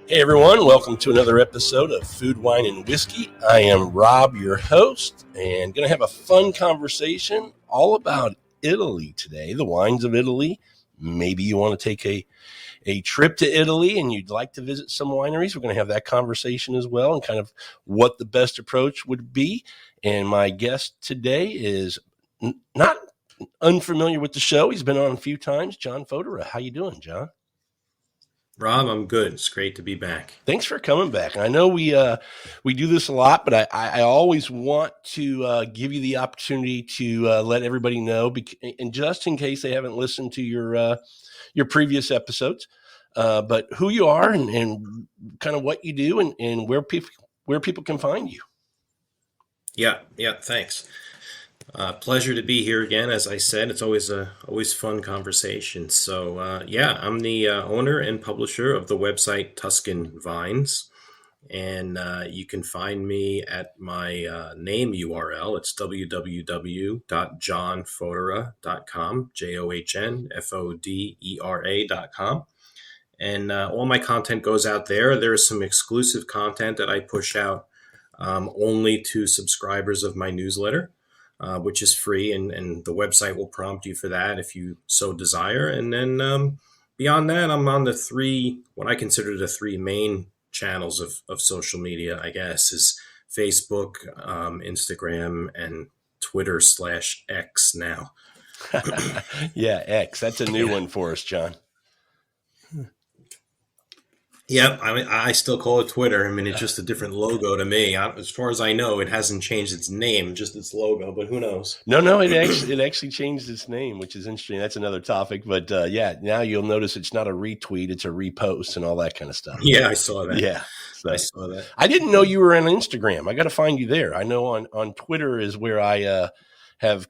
Hey everyone, welcome to another episode of Food, Wine, and Whiskey. I am Rob, your host, and going to have a fun conversation all about Italy today, the wines of Italy. Maybe you want to take a trip to Italy and you'd like to visit some wineries. We're going to have that conversation as well and kind of what the best approach would be. And my guest today is not unfamiliar with the show. He's been on a few times, John Fodera. How you doing, John? Rob, I'm good. It's great to be back. Thanks for coming back. And I know we do this a lot, but I always want to give you the opportunity to let everybody know, and just in case they haven't listened to your previous episodes, but who you are and kind of what you do and where people can find you. Yeah, thanks. Pleasure to be here again. As I said, it's always fun conversation. I'm the owner and publisher of the website Tuscan Vines, and you can find me at my name URL. It's www.johnfodera.com, JOHNFODERA.com. And all my content goes out there. There's some exclusive content that I push out only to subscribers of my newsletter, which is free, and the website will prompt you for that if you so desire. And then beyond that, I'm on what I consider the three main channels of social media, I guess, is Facebook, Instagram, and Twitter/X now. Yeah, X. That's a new one for us, John. Yep, I still call it Twitter. I mean, it's just a different logo to me. As far as I know, it hasn't changed its name, just its logo. But who knows? No, it actually changed its name, which is interesting. That's another topic. But now you'll notice it's not a retweet; it's a repost and all that kind of stuff. Yeah, I saw that. Yeah, so, I saw that. I didn't know you were on Instagram. I got to find you there. I know on Twitter is where I have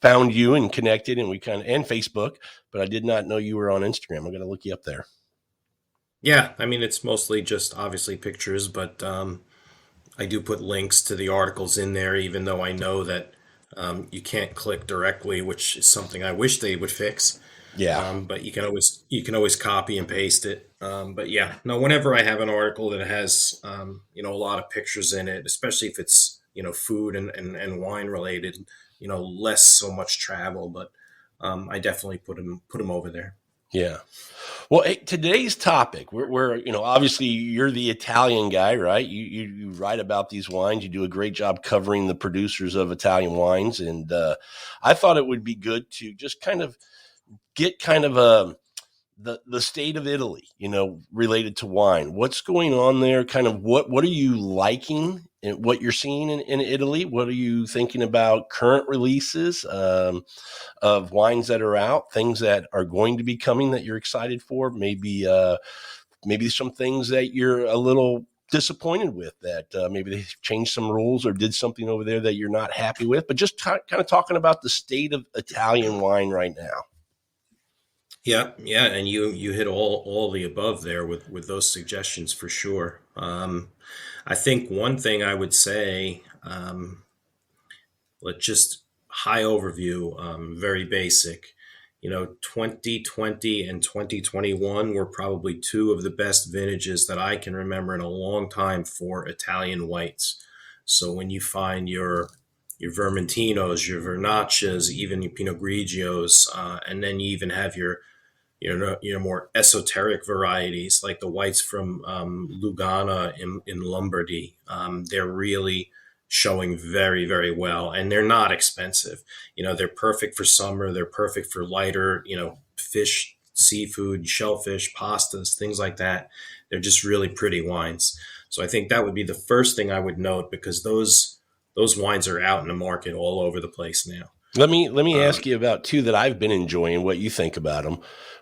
found you and connected, and and Facebook. But I did not know you were on Instagram. I got to look you up there. Yeah, I mean, it's mostly just obviously pictures, but I do put links to the articles in there, even though I know that you can't click directly, which is something I wish they would fix. Yeah. But you can always copy and paste it. But yeah, no, whenever I have an article that has a lot of pictures in it, especially if it's food and wine related, less so much travel, but I definitely put them over there. Yeah. Well, today's topic, we're obviously you're the Italian guy, right? You write about these wines. You do a great job covering the producers of Italian wines. And I thought it would be good to just kind of get the state of Italy, related to wine. What's going on there? Kind of what are you liking and what you're seeing in Italy? What are you thinking about current releases of wines that are out, things that are going to be coming that you're excited for? Maybe some things that you're a little disappointed with, that maybe they changed some rules or did something over there that you're not happy with, but just kind of talking about the state of Italian wine right now. Yeah, and you hit all the above there with those suggestions for sure. I think one thing I would say, let's just high overview, very basic. 2020 and 2021 were probably two of the best vintages that I can remember in a long time for Italian whites. So when you find your Vermentinos, your Vernaccias, even your Pinot Grigios, and then you even have your more esoteric varieties like the whites from Lugana in Lombardy. They're really showing very, very well, and they're not expensive. They're perfect for summer. They're perfect for lighter, fish, seafood, shellfish, pastas, things like that. They're just really pretty wines. So I think that would be the first thing I would note, because those wines are out in the market all over the place now. Let me ask you about two that I've been enjoying, what you think about them,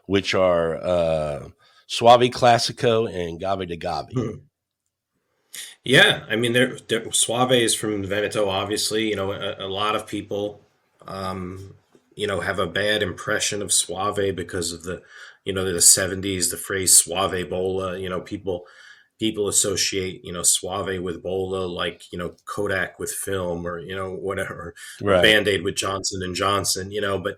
which are Soave Classico and Gave de Gave. Yeah, I mean, Suave is from Veneto, obviously. A lot of people, have a bad impression of Suave because of the 70s, the phrase Suave Bola. People associate, Suave with Bola, like, Kodak with film, or, whatever, Right. Band-Aid with Johnson and Johnson, but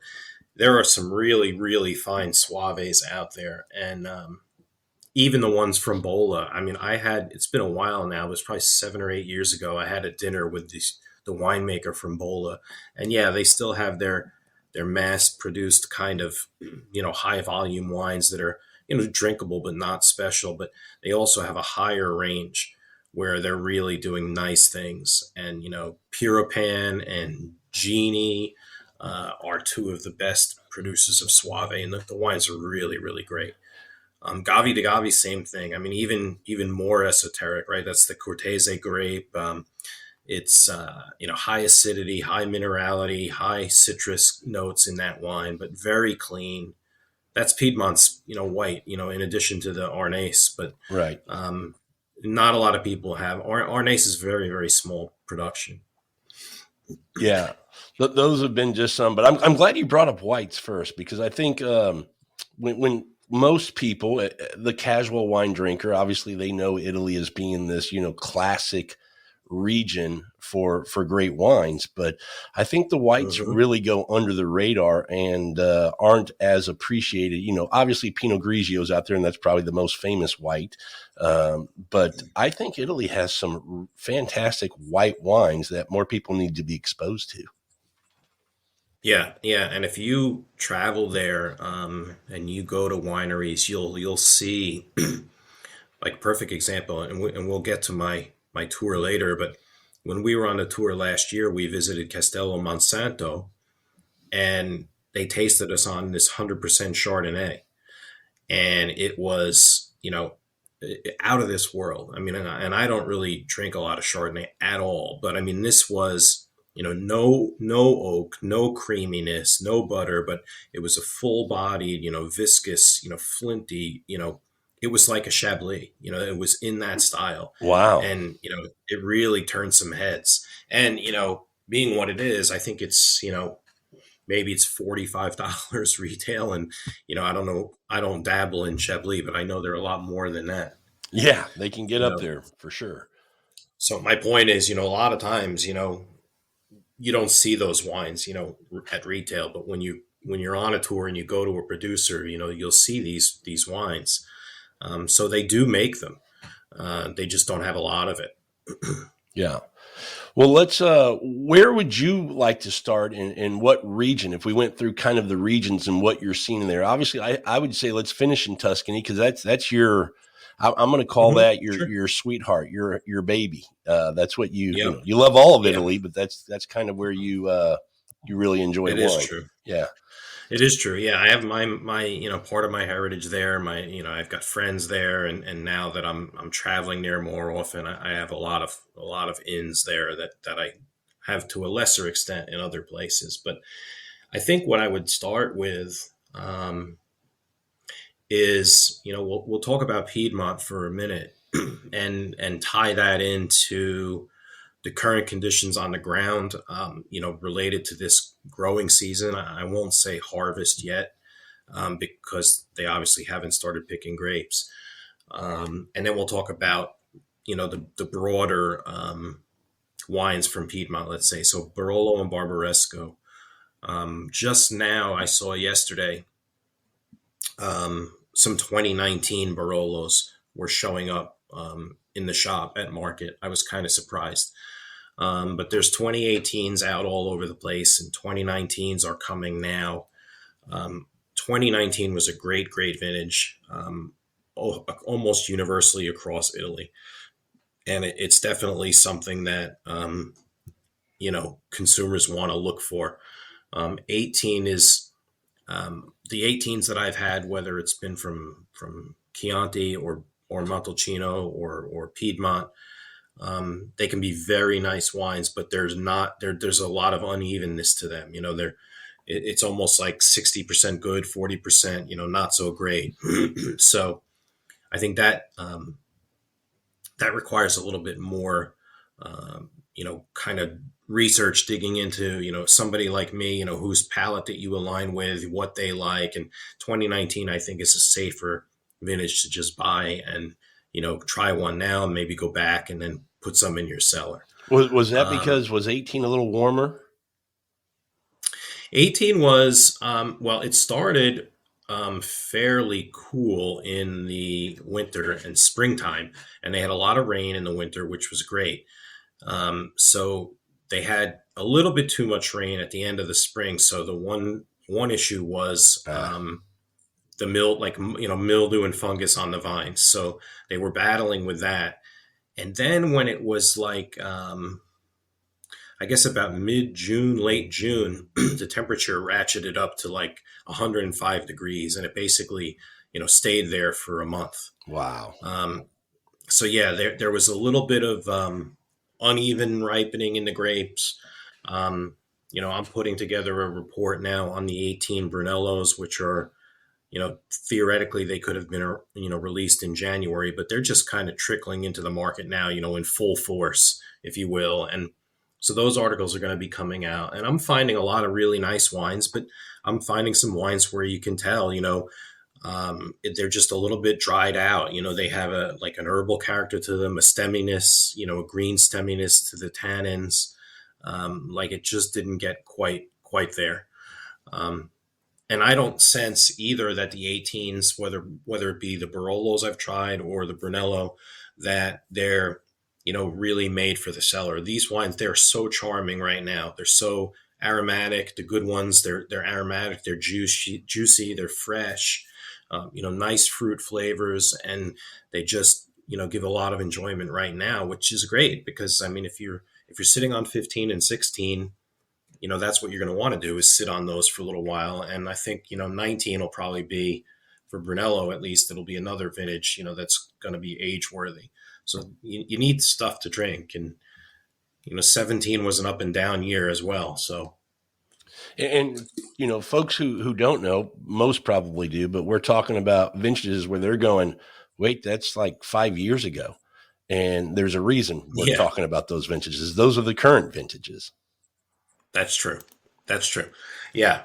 there are some really, really fine Suaves out there. And, even the ones from Bola. I mean, it's been a while now. It was probably 7 or 8 years ago. I had a dinner with the winemaker from Bola, and yeah, they still have their mass produced kind of high volume wines that are drinkable but not special. But they also have a higher range where they're really doing nice things. And Puripan and Genie are two of the best producers of Suave, and the wines are really really great. Gavi de Gavi, same thing. I mean, even more esoteric, right? That's the Cortese grape. It's high acidity, high minerality, high citrus notes in that wine, but very clean. That's Piedmont's white. In addition to the Arnase, but Right. um, not a lot of people have Arnase is very very small production. Yeah, those have been just some, but I'm glad you brought up whites first because I think when most people, the casual wine drinker, obviously they know Italy as being this classic region for great wines, but I think the whites Hmm. really go under the radar and aren't as appreciated. Obviously Pinot Grigio is out there, and that's probably the most famous white. But I think Italy has some fantastic white wines that more people need to be exposed to. Yeah, yeah, and if you travel there and you go to wineries, you'll see like perfect example, and we'll get to my tour later. But when we were on a tour last year, we visited Castello Monsanto, and they tasted us on this 100% Chardonnay, and it was out of this world. I mean, and I don't really drink a lot of Chardonnay at all, but I mean, this was no oak, no creaminess, no butter, but it was a full bodied, viscous, flinty, it was like a Chablis. It was in that style, Wow. and it really turned some heads. And being what it is, I think it's maybe it's $45 retail, and I don't know, I don't dabble in Chablis, but I know they're a lot more than that. Yeah, they can get You up know, there for sure. so my point is, a lot of times, you don't see those wines, at retail, but when you're on a tour and you go to a producer, you'll see these wines. So they do make them. They just don't have a lot of it. Yeah. Well, let's. Where would you like to start, in what region? If we went through kind of the regions and what you're seeing there, obviously, I would say let's finish in Tuscany because that's your. I'm going to call Hmm. that your Sure. your sweetheart, your baby. That's what Yep. you love all of Yep. Italy, but that's kind of where you really enjoy It is wine. true. Yeah, It is true. Yeah, I have my part of my heritage there. I've got friends there, and now that I'm traveling there more often, I have a lot of inns there that I have to a lesser extent in other places. But I think what I would start with is we'll talk about Piedmont for a minute and tie that into the current conditions on the ground, related to this growing season. I won't say harvest yet, because they obviously haven't started picking grapes. And then we'll talk about, the broader wines from Piedmont, let's say. So Barolo and Barbaresco. Just now, I saw yesterday some 2019 Barolos were showing up in the shop at market. I was kind of surprised. But there's 2018s out all over the place, and 2019s are coming now. 2019 was a great, great vintage, almost universally across Italy, and it's definitely something that consumers want to look for. 18 is the 18s that I've had, whether it's been from Chianti or Montalcino or Piedmont. They can be very nice wines, but there's a lot of unevenness to them. It's almost like 60% good, 40%, not so great. So I think that requires a little bit more, kind of research, digging into, somebody like me, whose palate that you align with, what they like. And 2019, I think, is a safer vintage to just buy and, try one now and maybe go back and then put some in your cellar. was that Um, because was 18 a little warmer? 18 was, well, it started. fairly cool in the winter and springtime, and they had a lot of rain in the winter, which was great. So they had a little bit too much rain at the end of the spring. So the one issue was Ah, the mildew and fungus on the vines. So they were battling with that. And then when it was like I guess about mid June, late June, the temperature ratcheted up to like 105 degrees, and it basically stayed there for a month. wow. Um, so yeah, there was a little bit of uneven ripening in the grapes. I'm putting together a report now on the 18 Brunellos, which are theoretically they could have been released in January, but they're just kind of trickling into the market now, in full force, if you will. And so those articles are going to be coming out, and I'm finding a lot of really nice wines, but I'm finding some wines where you can tell, they're just a little bit dried out. They have a like an herbal character to them, a stemminess, a green stemminess to the tannins. Like it just didn't get quite there. Um, and I don't sense either that the 18s, whether it be the Barolos I've tried or the Brunello, that they're really made for the cellar. These wines, they're so charming right now. They're so aromatic. The good ones, they're aromatic. They're juicy. They're fresh. Nice fruit flavors, and they just give a lot of enjoyment right now, which is great because I mean, if you're sitting on 15 and 16, that's what you're going to want to do is sit on those for a little while. And I think 19 will probably be for Brunello, at least it'll be another vintage that's going to be age worthy. So you need stuff to drink, and 17 was an up and down year as well. So And folks who don't know, most probably do, but we're talking about vintages where they're going, wait, that's like 5 years ago. And there's a reason we're yeah, talking about those vintages. Those are the current vintages. that's true. That's true. Yeah.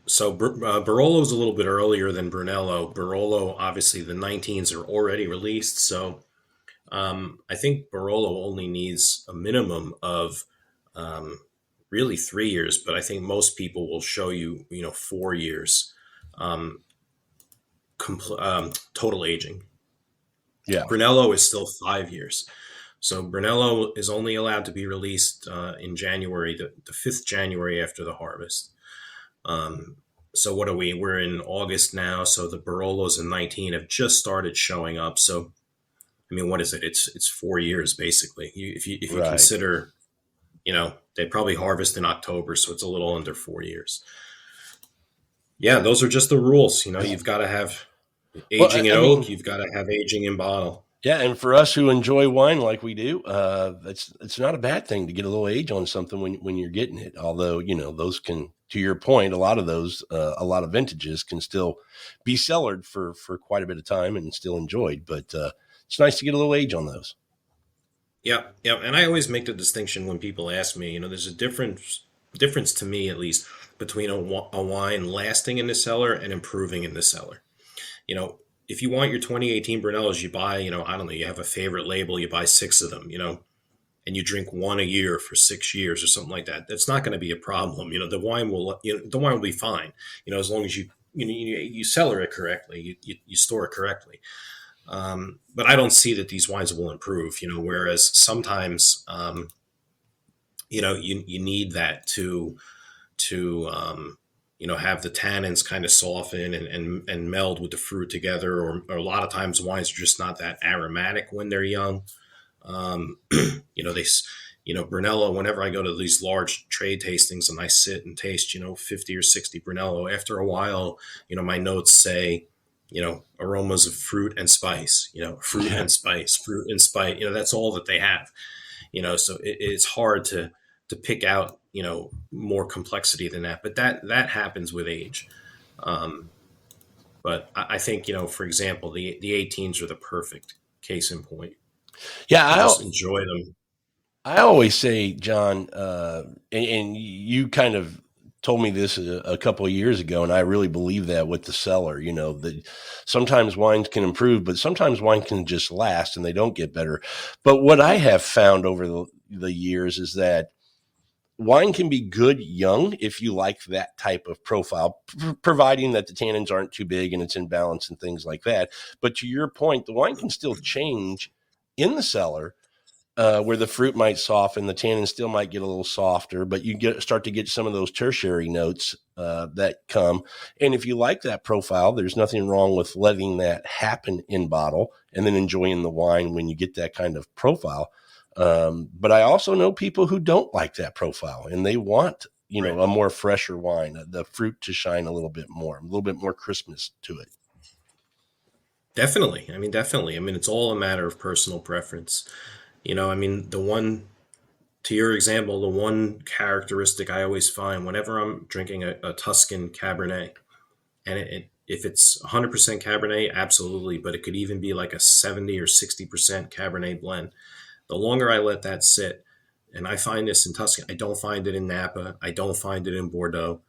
So Barolo's a little bit earlier than Brunello. Barolo, obviously, the 19s are already released. So I think Barolo only needs a minimum of um, really 3 years, but I think most people will show you, 4 years um, total aging. Yeah. Brunello is still 5 years. So Brunello is only allowed to be released in January, the 5th January after the harvest. Um, so what are we? We're in August now. So the Barolos in 19 have just started showing up. So I mean, what is it? It's 4 years basically. If you Right. consider, they probably harvest in October, so it's a little under 4 years. Yeah, those are just the rules. You've got to have Well, aging in I oak. mean, You've got to have aging in bottle. yeah, and for us who enjoy wine like we do, it's not a bad thing to get a little age on something when you're getting it. Although those can, to your point, a lot of those, a lot of vintages can still be cellared for quite a bit of time and still enjoyed. But it's nice to get a little age on those. Yeah, yeah. And I always make the distinction when people ask me. There's a difference to me at least between a wine lasting in the cellar and improving in the cellar. you know, if you want your 2018 Brunellos, you buy, I don't know, you have a favorite label, you buy six of them, and you drink one a year for 6 years or something like that. That's not going to be a problem. The wine will be fine, as long as you cellar it correctly, you store it correctly. But I don't see that these wines will improve, whereas sometimes, you need that to have the tannins kind of soften and meld with the fruit together. Or a lot of times wines are just not that aromatic when they're young. Um, they, Brunello, whenever I go to these large trade tastings and I sit and taste, 50 or 60 Brunello, after a while, my notes say, aromas of fruit and spice, fruit Yeah. and spice, fruit and spice, that's all that they have, so it's hard to pick out, more complexity than that, but that happens with age. Um, but I think, for example, the 18s are the perfect case in point. Yeah, You just enjoy them. I always say, John, and you kind of told me this a couple of years ago, and I really believe that with the cellar. That sometimes wines can improve, but sometimes wine can just last and they don't get better. But what I have found over the years is that wine can be good young if you like that type of profile, providing that the tannins aren't too big and it's in balance and things like that. But to your point, the wine can still change in the cellar, where the fruit might soften, the tannin still might get a little softer, but you start to get some of those tertiary notes that come. And if you like that profile, there's nothing wrong with letting that happen in bottle and then enjoying the wine when you get that kind of profile. But I also know people who don't like that profile and they want, Right. a more fresher wine, the fruit to shine a little bit more crispness to it. Definitely. I mean, definitely. I mean, it's all a matter of personal preference. I mean, to your example, the one characteristic I always find whenever I'm drinking a Tuscan Cabernet, and if it's 100% Cabernet, absolutely, but it could even be like a 70 or 60% Cabernet blend. The longer I let that sit, and I find this in Tuscan, I don't find it in Napa, I don't find it in Bordeaux.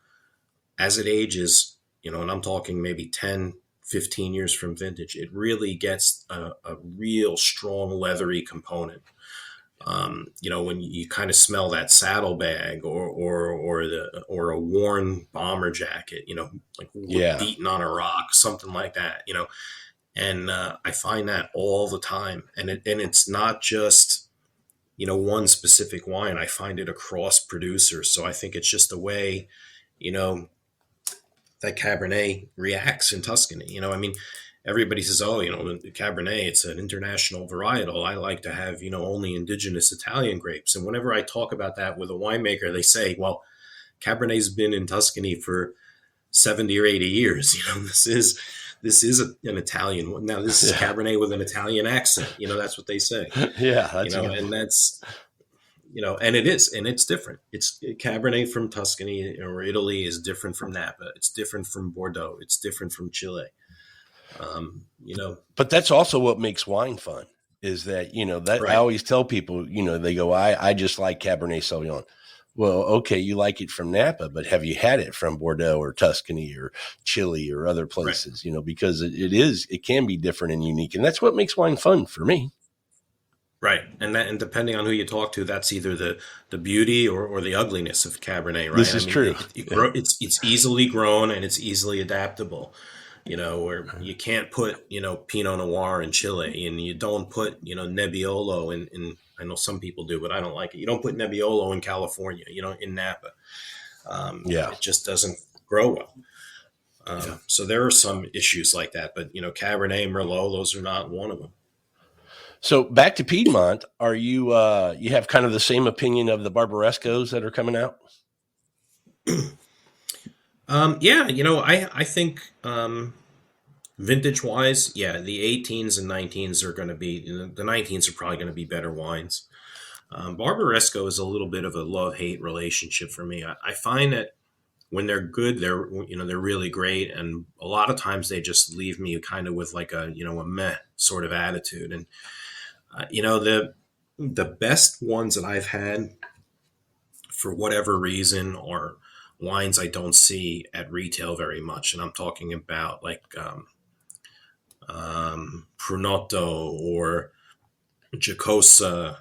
As it ages, and I'm talking maybe 10, 15 years from vintage, it really gets a real strong leathery component. When you kind of smell that saddlebag or a worn bomber jacket, like Yeah. beaten on a rock, something like that, and I find that all the time, and it's not just one specific wine. I find it across producers, so I think it's just the way you know that Cabernet reacts in Tuscany. I mean, everybody says, "Oh, the Cabernet, it's an international varietal. I like to have only indigenous Italian grapes." And whenever I talk about that with a winemaker, they say, "Well, Cabernet's been in Tuscany for 70 or 80 years. This is an Italian one. Now this is Yeah. Cabernet with an Italian accent. That's what they say. Yeah. That's a good And one. that's and it is, and it's different. It's Cabernet from Tuscany or Italy is different from Napa. It's different from Bordeaux. It's different from Chile. You know, But that's also what makes wine fun is that, that I right, always tell people, they go, I just like Cabernet Sauvignon. Well, okay, you like it from Napa, but have you had it from Bordeaux or Tuscany or Chile or other right, places, because it can be different and unique. And that's what makes wine fun for me. right. And depending on who you talk to, that's either the beauty or the ugliness of Cabernet, right? This I is mean, true. Yeah. it's easily grown and it's easily adaptable. Where you can't put Pinot Noir in Chile, and you don't put Nebbiolo in. I know some people do, but I don't like it. You don't put Nebbiolo in California, in Napa. Yeah. It just doesn't grow well. Yeah. So there are some issues like that, but Cabernet, Merlot, those are not one of them. So back to Piedmont, are you, you have kind of the same opinion of the Barbarescos that are coming out? Yeah, I think vintage wise, yeah, the 18s and 19s are going to be the 19s are probably going to be better wines. Barbaresco is a little bit of a love hate relationship for me. I find that when they're good, they're really great, and a lot of times they just leave me kind of with like a meh sort of attitude. And the best ones that I've had for whatever reason are wines I don't see at retail very much, and I'm talking about like Prunotto or Giacosa,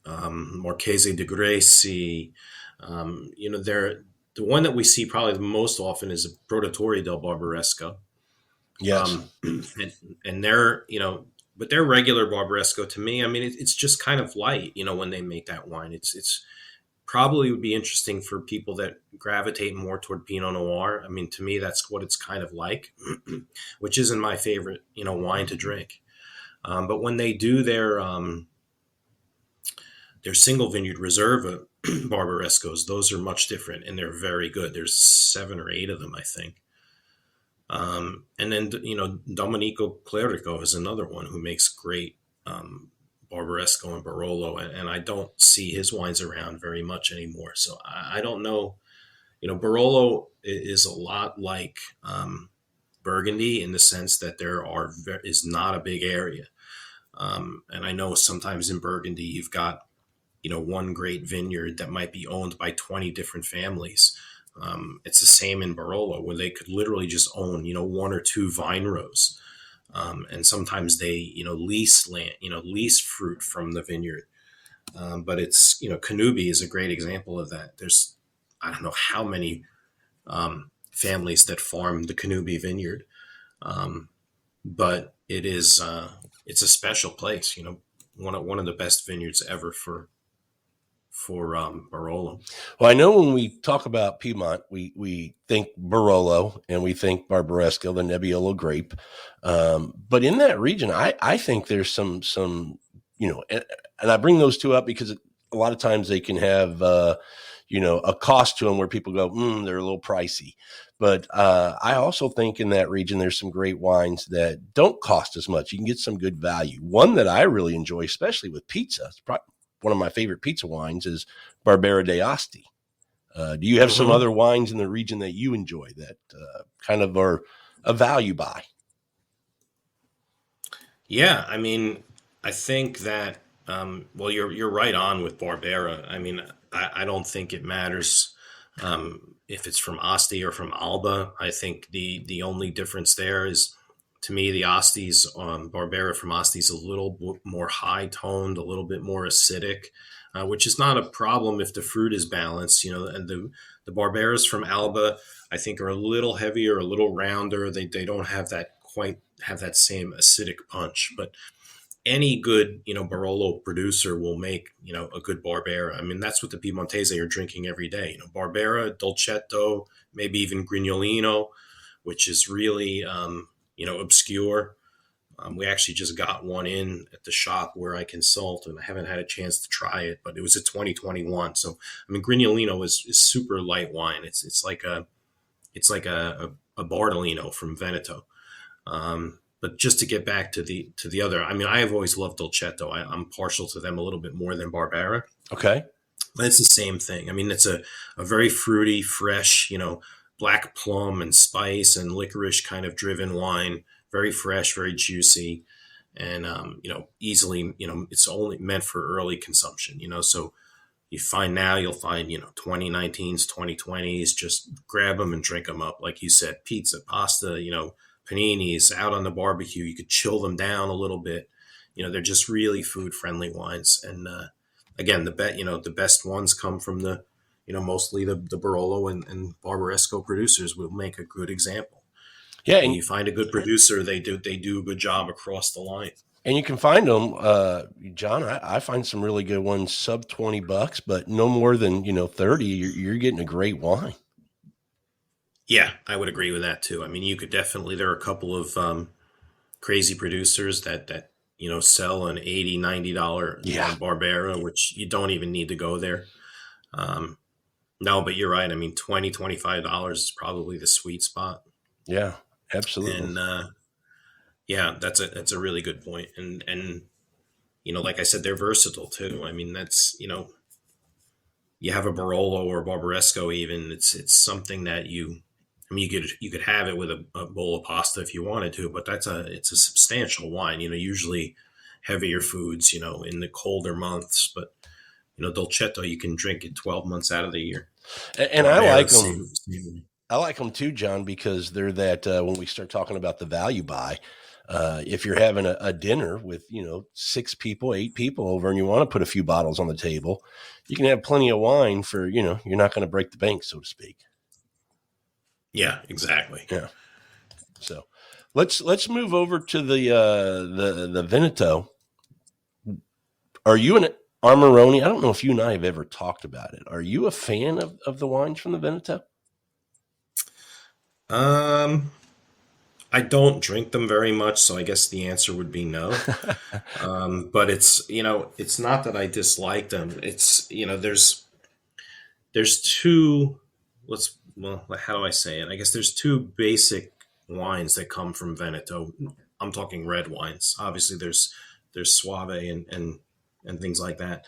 Marchese di Greci. They're the one that we see probably the most often is a Prodottore del Barbaresco. Yes. And they're, but they're regular Barbaresco to me. I mean, it's just kind of light, when they make that wine. It's probably would be interesting for people that gravitate more toward Pinot Noir. I mean, to me, that's what it's kind of like, which isn't my favorite, wine to drink. But when they do their single vineyard reserve Barbarescos, those are much different and they're very good. There's 7 or 8 of them, I think. And then, Domenico Clerico is another one who makes great Barbaresco and Barolo, and I don't see his wines around very much anymore. So I don't know. Barolo is a lot like Burgundy in the sense that is not a big area. And I know sometimes in Burgundy you've got one great vineyard that might be owned by 20 different families. It's the same in Barolo where they could literally just own 1 or 2 vine rows. And sometimes they lease land, lease fruit from the vineyard. But it's, Canubi is a great example of that. There's, I don't know how many families that farm the Canubi vineyard, um, but it's a special place. One of the best vineyards ever for Barolo. Well, I know when we talk about Piedmont, we think Barolo and we think Barbaresco, the Nebbiolo grape. But in that region, I think there's some and I bring those two up because a lot of times they can have a cost to them where people go, they're a little pricey. But I also think in that region there's some great wines that don't cost as much. You can get some good value. One that I really enjoy, especially with pizza, it's probably one of my favorite pizza wines, is Barbera d'Asti. Do you have some Hmm. other wines in the region that you enjoy that kind of are a value buy? Yeah, I mean, I think that well, you're right on with Barbera. I mean, I don't think it matters if it's from Asti or from Alba. I think the only difference there is, to me, the Astis, Barbera from Asti is a little more high toned, a little bit more acidic, which is not a problem if the fruit is balanced. And the Barberas from Alba, I think, are a little heavier, a little rounder. They don't have that quite have that same acidic punch, but any good, Barolo producer will make, a good Barbera. I mean, that's what the Piemontese are drinking every day. Barbera, Dolcetto, maybe even Grignolino, which is really, obscure. We actually just got one in at the shop where I consult, and I haven't had a chance to try it, but it was a 2021. So, I mean, Grignolino is super light wine. It's like a Bardolino from Veneto. But just to get back to the other, I mean, I have always loved Dolcetto. I'm partial to them a little bit more than Barbera. Okay. But it's the same thing. I mean, it's a very fruity, fresh, black plum and spice and licorice kind of driven wine. Very fresh, very juicy, and easily. It's only meant for early consumption. So you'll find 2019s, 2020s. Just grab them and drink them up, like you said. Pizza, pasta, paninis out on the barbecue. You could chill them down a little bit. They're just really food friendly wines. And again, the best ones come from mostly the Barolo and Barbaresco producers will make a good example. Yeah, And you find a good producer, they do a good job across the line. and you can find them, John. I find some really good ones, sub $20, but no more than 30. You're getting a great wine. Yeah, I would agree with that too. I mean, you could definitely. There are a couple of crazy producers that sell an $80, $90 Yeah, Barbera, which you don't even need to go there. Um, no, but you're right. I mean, $20, $25 is probably the sweet spot. yeah, absolutely. And yeah, that's a really good point. And like I said, they're versatile too. I mean, that's you have a Barolo or a Barbaresco, even it's something that I mean, you could have it with a bowl of pasta if you wanted to, but it's a substantial wine. Usually heavier foods, in the colder months. But Dolcetto, you can drink it 12 months out of the year. And I like Barbera, them. same. I like them too, John, because they're that when we start talking about the value buy, if you're having a dinner with, 6 people, 8 people over and you want to put a few bottles on the table, you can have plenty of wine for, you're not going to break the bank, so to speak. Yeah, exactly. Yeah. So let's move over to the Veneto. Are you an Armoroni? I don't know if you and I have ever talked about it. Are you a fan of the wines from the Veneto? Um, I don't drink them very much, so I guess the answer would be no. But it's not that I dislike them. It's there's two. Well, how do I say it? I guess there's two basic wines that come from Veneto. I'm talking red wines. Obviously, there's Suave and things like that.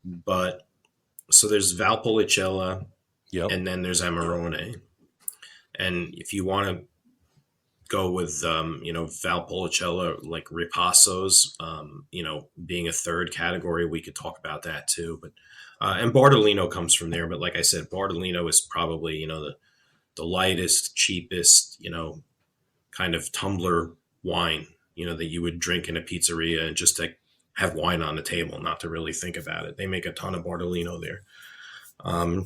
But so there's Valpolicella, Yep. and then there's Amarone. And if you want to go with Valpolicella, like Ripassos, being a third category, we could talk about that too. But and Bardolino comes from there. But like I said, Bardolino is probably the lightest, cheapest, kind of tumbler wine, that you would drink in a pizzeria and just to have wine on the table, not to really think about it. They make a ton of Bardolino there. Um,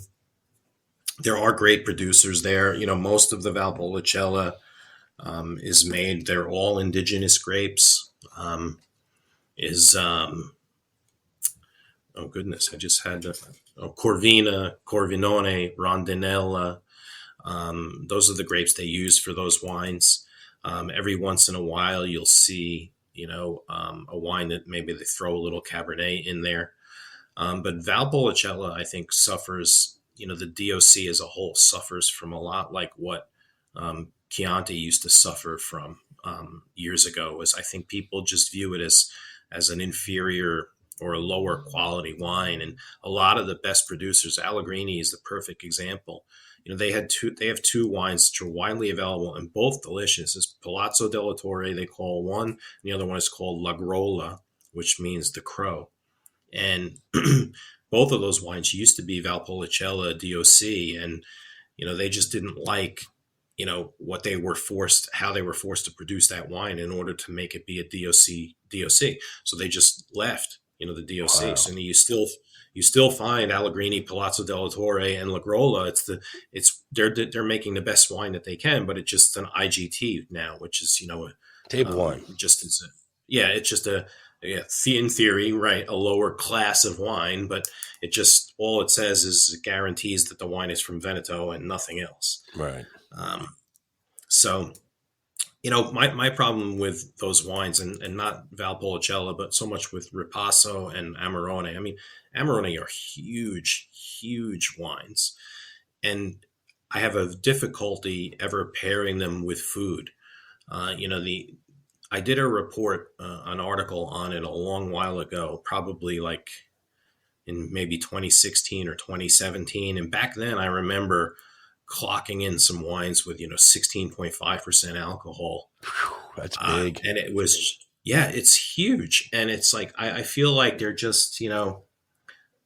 there are great producers there. Most of the Valpolicella is made. They're all indigenous grapes. Is Oh goodness, I just had Corvina, Corvinone, Rondinella. Those are the grapes they use for those wines. Every once in a while, you'll see a wine that maybe they throw a little Cabernet in there. But Valpolicella, I think, suffers. The DOC as a whole suffers from a lot like what Chianti used to suffer from years ago. Is I think people just view it as an inferior or a lower quality wine, and a lot of the best producers, Allegrini is the perfect example. They have two wines which are widely available and both delicious. It's Palazzo della Torre, they call one, and the other one is called La Grolla, which means the crow. And both of those wines used to be Valpolicella DOC, and they just didn't like how they were forced to produce that wine in order to make it be a DOC. So they just left the DOC. Wow. So you still find Allegrini, Palazzo della Torre, and La Grolla. They're making the best wine that they can, but it's just an IGT now, which is Table wine. just as it's just in theory, right, a lower class of wine, but all it says is it guarantees that the wine is from Veneto and nothing else. Right. So, my problem with those wines, and not Valpolicella, but so much with Ripasso and Amarone. I mean, Amarone are huge, huge wines, and I have a difficulty ever pairing them with food. I did a report, an article on it a long while ago, probably like in maybe 2016 or 2017, and back then I remember clocking in some wines with 16.5% alcohol. That's big. And it was, yeah, it's huge. And it's like I feel like they're just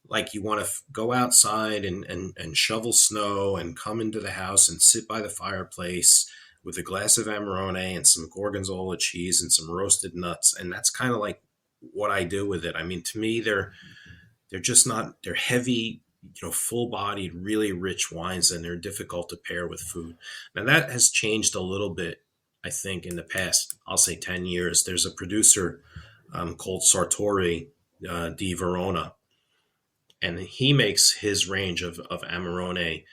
like you want to go outside and shovel snow and come into the house and sit by the fireplace with a glass of Amarone and some Gorgonzola cheese and some roasted nuts. And that's kind of like what I do with it. I mean, to me, they're just not, they're heavy, full bodied, really rich wines, and they're difficult to pair with food. Now that has changed a little bit, I think, in the past, I'll say 10 years. There's a producer called Sartori di Verona, and he makes his range of Amarone.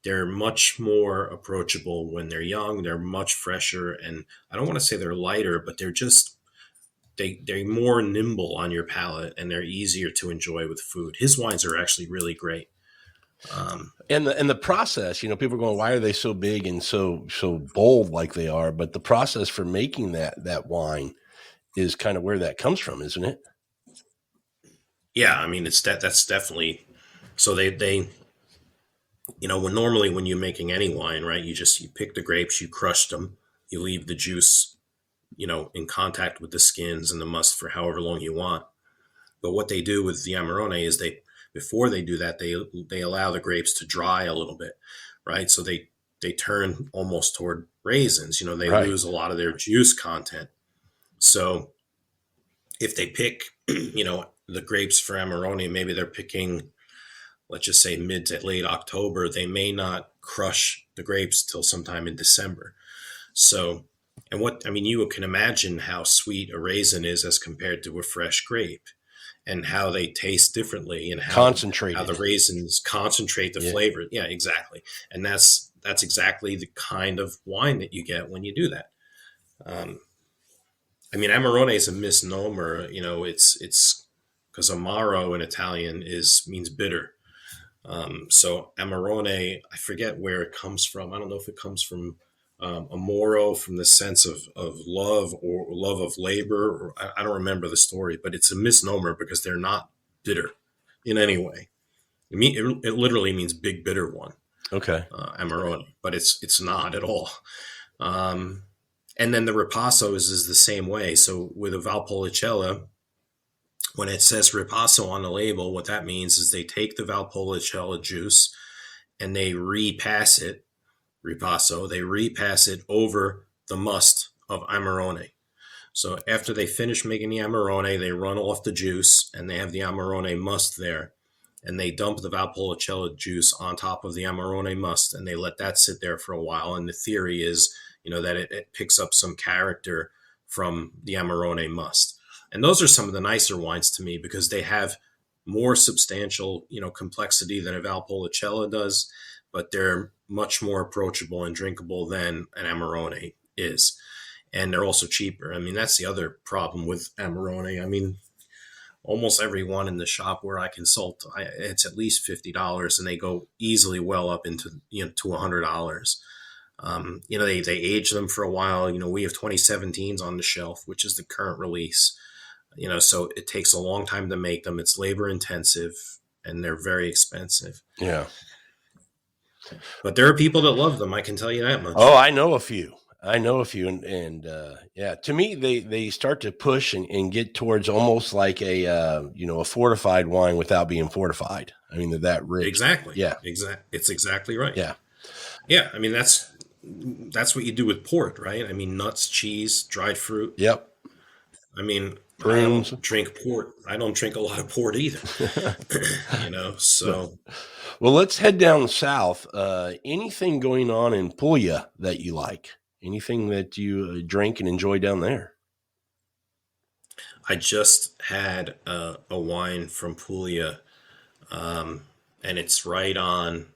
They're much more approachable when they're young. They're much fresher, and I don't want to say they're lighter, but they're more nimble on your palate, and they're easier to enjoy with food. His wines are actually really great. And the process, people are going, why are they so big and so bold like they are? But the process for making that wine is kind of where that comes from, isn't it? Yeah, I mean that's definitely so. They when you're making any wine, right? You pick the grapes, you crush them, you leave the juice, in contact with the skins and the must for however long you want. But what they do with the Amarone is before they do that, they allow the grapes to dry a little bit, right? So they turn almost toward raisins. They Right. lose a lot of their juice content. So if they pick, the grapes for Amarone, maybe they're picking, let's just say mid to late October, they may not crush the grapes till sometime in December. So, you can imagine how sweet a raisin is as compared to a fresh grape, and how they taste differently, and how Concentrated. the raisins concentrate the flavor. Yeah, exactly. And that's exactly the kind of wine that you get when you do that. Amarone is a misnomer. It's because amaro in Italian means bitter. So Amarone, I forget where it comes from. I don't know if it comes from amoro, from the sense of love, or love of labor, or I don't remember the story, but it's a misnomer because they're not bitter in any way. It literally means big bitter one. Okay. Amarone, but it's not at all. And then the Ripasso is the same way. So with a Valpolicella, when it says Ripasso on the label, what that means is they take the Valpolicella juice and they repass it, Ripasso, they repass it over the must of Amarone. So after they finish making the Amarone, they run off the juice and they have the Amarone must there. And they dump the Valpolicella juice on top of the Amarone must and they let that sit there for a while. And the theory is, that it picks up some character from the Amarone must. And those are some of the nicer wines to me because they have more substantial, complexity than a Valpolicella does, but they're much more approachable and drinkable than an Amarone is. And they're also cheaper. I mean, that's the other problem with Amarone. I mean, almost every one in the shop where I consult, it's at least $50, and they go easily well up into to $100. They age them for a while. We have 2017s on the shelf, which is the current release. So it takes a long time to make them. It's labor intensive, and they're very expensive. Yeah. But there are people that love them. I can tell you that much. Oh, I know a few. And yeah, to me, they start to push and get towards almost like a fortified wine without being fortified. I mean, they're that rich. Exactly. Yeah. It's exactly right. Yeah. Yeah. I mean, that's what you do with port, right? I mean, nuts, cheese, dried fruit. Yep. I mean, Prunes. I don't drink port. I don't drink a lot of port either. So. Well, let's head down south. Anything going on in Puglia that you like? Anything that you drink and enjoy down there? I just had a wine from Puglia, and it's right on.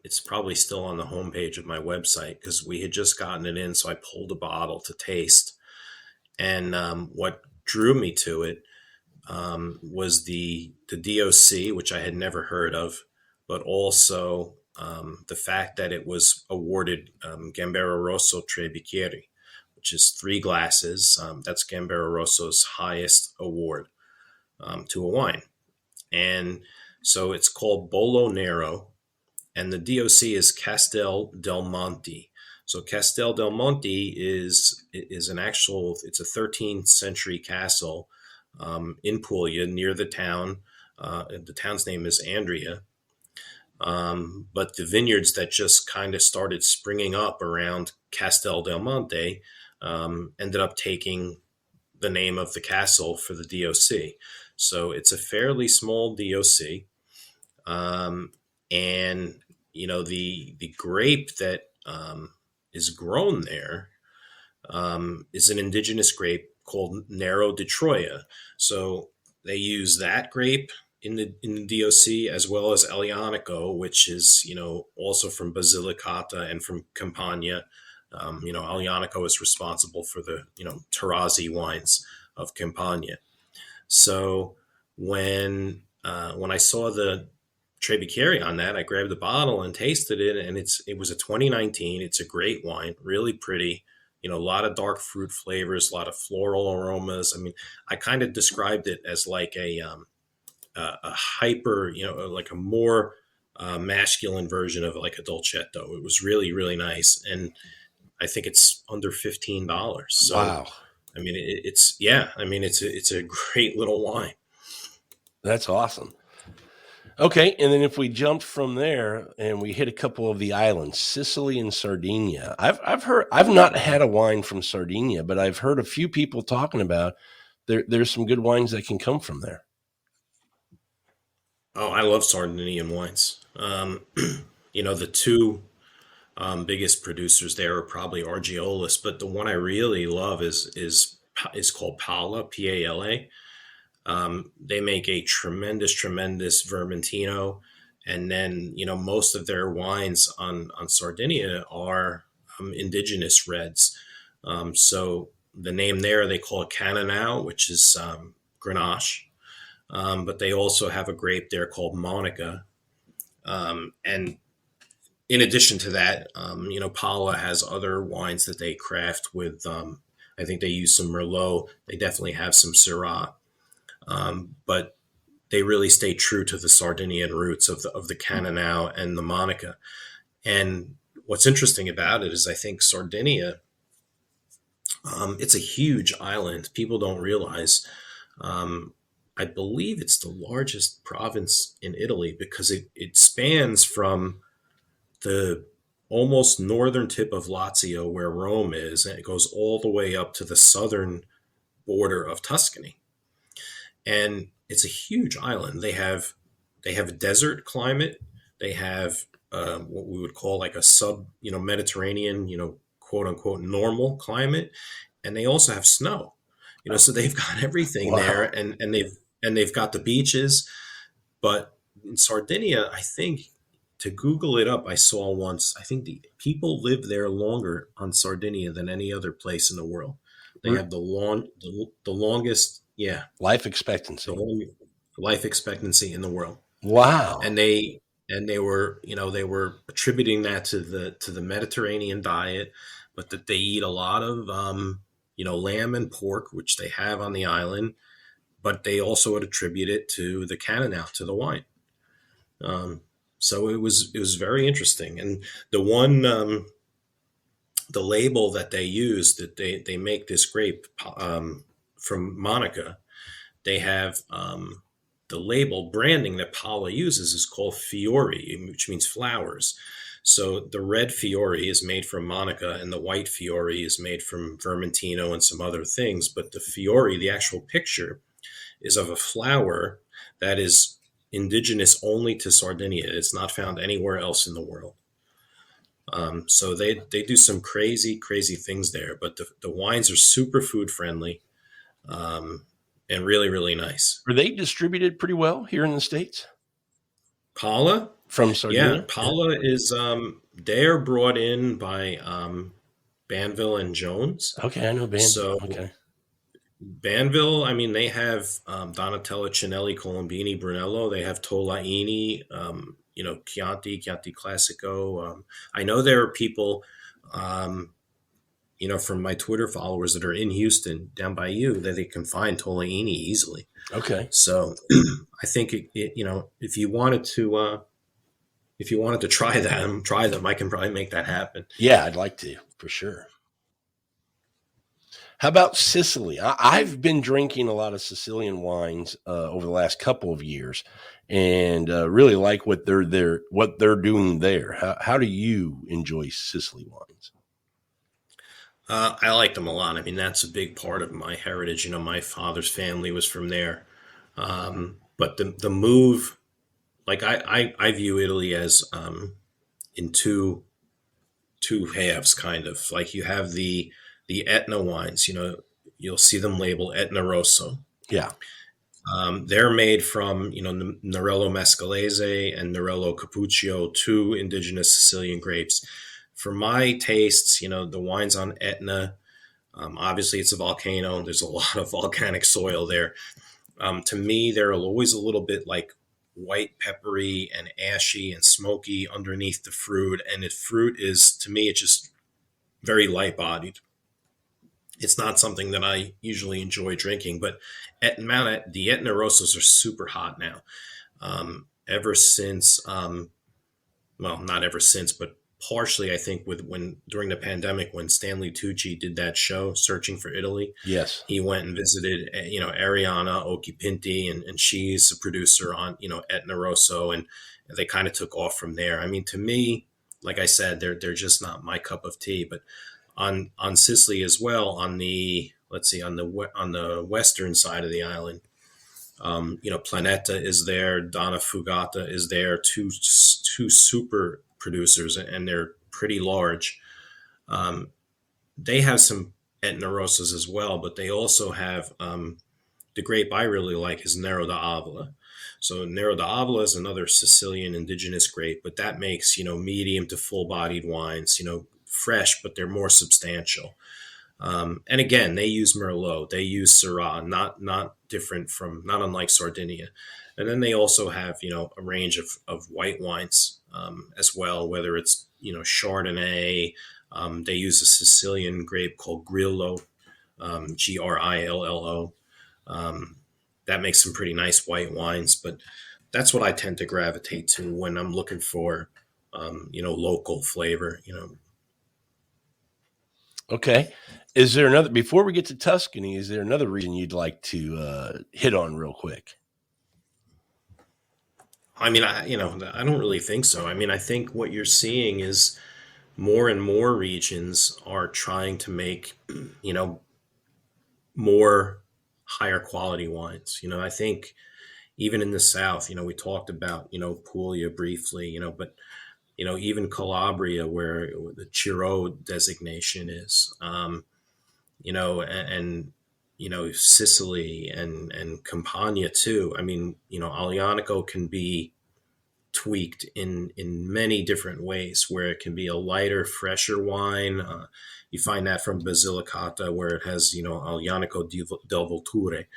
It's probably still on the homepage of my website because we had just gotten it in, so I pulled a bottle to taste. And what drew me to it was the DOC, which I had never heard of, but also the fact that it was awarded Gambero Rosso Tre Bicchieri, which is 3 glasses. That's Gambero Rosso's highest award to a wine. And so it's called Bolo Nero, and the DOC is Castel del Monte. So Castel del Monte is it's a 13th century castle in Puglia near the town. The town's name is Andria. But the vineyards that just kind of started springing up around Castel del Monte ended up taking the name of the castle for the DOC. So it's a fairly small DOC. And, the grape that is grown there is an indigenous grape called Nero di Troia. So they use that grape in the DOC as well as Elianico, which is also from Basilicata and from Campania. Elianico is responsible for the Terrazzi wines of Campania. So when I saw the Tre Bicchieri on that, I grabbed the bottle and tasted it, and it was a 2019. It's a great wine, really pretty. A lot of dark fruit flavors, a lot of floral aromas. I mean, I kind of described it as like a hyper, like a more masculine version of like a dolcetto. It was really, really nice, and I think it's under $15. So, wow. I mean, it's a great little wine. That's awesome. Okay, and then if we jumped from there and we hit a couple of the islands, Sicily and Sardinia. I've not had a wine from Sardinia, but I've heard a few people talking about there's some good wines that can come from there. Oh, I love Sardinian wines. The two biggest producers there are probably Argiolis, but the one I really love is called Pala, Pala. They make a tremendous Vermentino, and then most of their wines on Sardinia are indigenous reds. So the name there they call it Cannonau, which is Grenache, but they also have a grape there called Monica, and in addition to that, Pala has other wines that they craft with. I think they use some Merlot. They definitely have some Syrah. But they really stay true to the Sardinian roots of the Cannonau and the Monica. And what's interesting about it is I think Sardinia, it's a huge island. People don't realize. I believe it's the largest province in Italy because it spans from the almost northern tip of Lazio, where Rome is, and it goes all the way up to the southern border of Tuscany. And it's a huge island. They have a desert climate. They have what we would call like a sub, Mediterranean, quote unquote normal climate, and they also have snow. So they've got everything there, Wow. and they've got the beaches. But in Sardinia, I think, to Google it up, I saw once. I think the people live there longer on Sardinia than any other place in the world. They have the longest, yeah, Life the expectancy. long life expectancy in the world. Wow. And they were attributing that to the Mediterranean diet, but that they eat a lot of lamb and pork, which they have on the island, but they also would attribute it to the Cannonau, to the wine. Um, so it was very interesting. And the one the label that they use, that they make this grape from Monica. They have the label branding that Paula uses is called Fiori, which means flowers. So the red Fiori is made from Monica, and the white Fiori is made from Vermentino and some other things. But the Fiori, the actual picture, is of a flower that is indigenous only to Sardinia. It's not found anywhere else in the world. So they do some crazy, crazy things there. But the wines are super food friendly, and really, really nice. Are they distributed pretty well here in the States Paula, from yeah, Sardinia? Yeah. Paula is they're brought in by Banville and Jones. Okay, I know Banville. So Okay. Banville, I mean, they have Donatella, Cinelli, Colombini, Brunello. They have Tolaini, Chianti Classico. I know there are people, um, from my Twitter followers that are in Houston, down by you, that they can find Tolaini easily. Okay. So I think if you wanted to try them, I can probably make that happen. Yeah, I'd like to for sure. How about Sicily? I've been drinking a lot of Sicilian wines over the last couple of years, and really like what they're doing there. How do you enjoy Sicily wines? I like them a lot. I mean, that's a big part of my heritage. My father's family was from there. But the move, like I view Italy as in two halves, kind of. Like, you have the Etna wines. You'll see them labeled Etna Rosso. Yeah. They're made from Nerello Mescalese and Nerello Cappuccio, two indigenous Sicilian grapes. For my tastes, the wines on Etna, obviously it's a volcano. There's a lot of volcanic soil there. To me, they're always a little bit like white, peppery, and ashy and smoky underneath the fruit. And the fruit is, to me, it's just very light bodied. It's not something that I usually enjoy drinking, but the Etna Rosas are super hot now. Ever since, well, not ever since, but partially, I think, with when during the pandemic, when Stanley Tucci did that show, Searching for Italy, Yes. he went and visited, Ariana Occhipinti, and she's a producer on, Etna Rosso, and they kind of took off from there. I mean, to me, like I said, they're just not my cup of tea. But on Sicily as well, on the let's see, on the western side of the island, Planeta is there, Donna Fugata is there, two super producers, and they're pretty large. Um, they have some Etna Rosas as well, but they also have the grape I really like is Nero d'Avola. So Nero d'Avola is another Sicilian indigenous grape, but that makes medium to full bodied wines. Fresh, but they're more substantial. And again, they use Merlot, they use Syrah, not unlike Sardinia. And then they also have a range of white wines as well, whether it's Chardonnay. They use a Sicilian grape called Grillo, Grillo. Um, that makes some pretty nice white wines, but that's what I tend to gravitate to when I'm looking for local flavor. Okay. Is there another, before we get to Tuscany, is there another reason you'd like to hit on real quick? I mean, I don't really think so. I mean, I think what you're seeing is more and more regions are trying to make, you know, more higher quality wines. I think even in the South, we talked about, Puglia briefly, but, even Calabria, where the Chiro designation is, and Sicily and Campania too. I mean, Aglianico can be tweaked in many different ways, where it can be a lighter, fresher wine. You find that from Basilicata, where it has, Aglianico del Volture.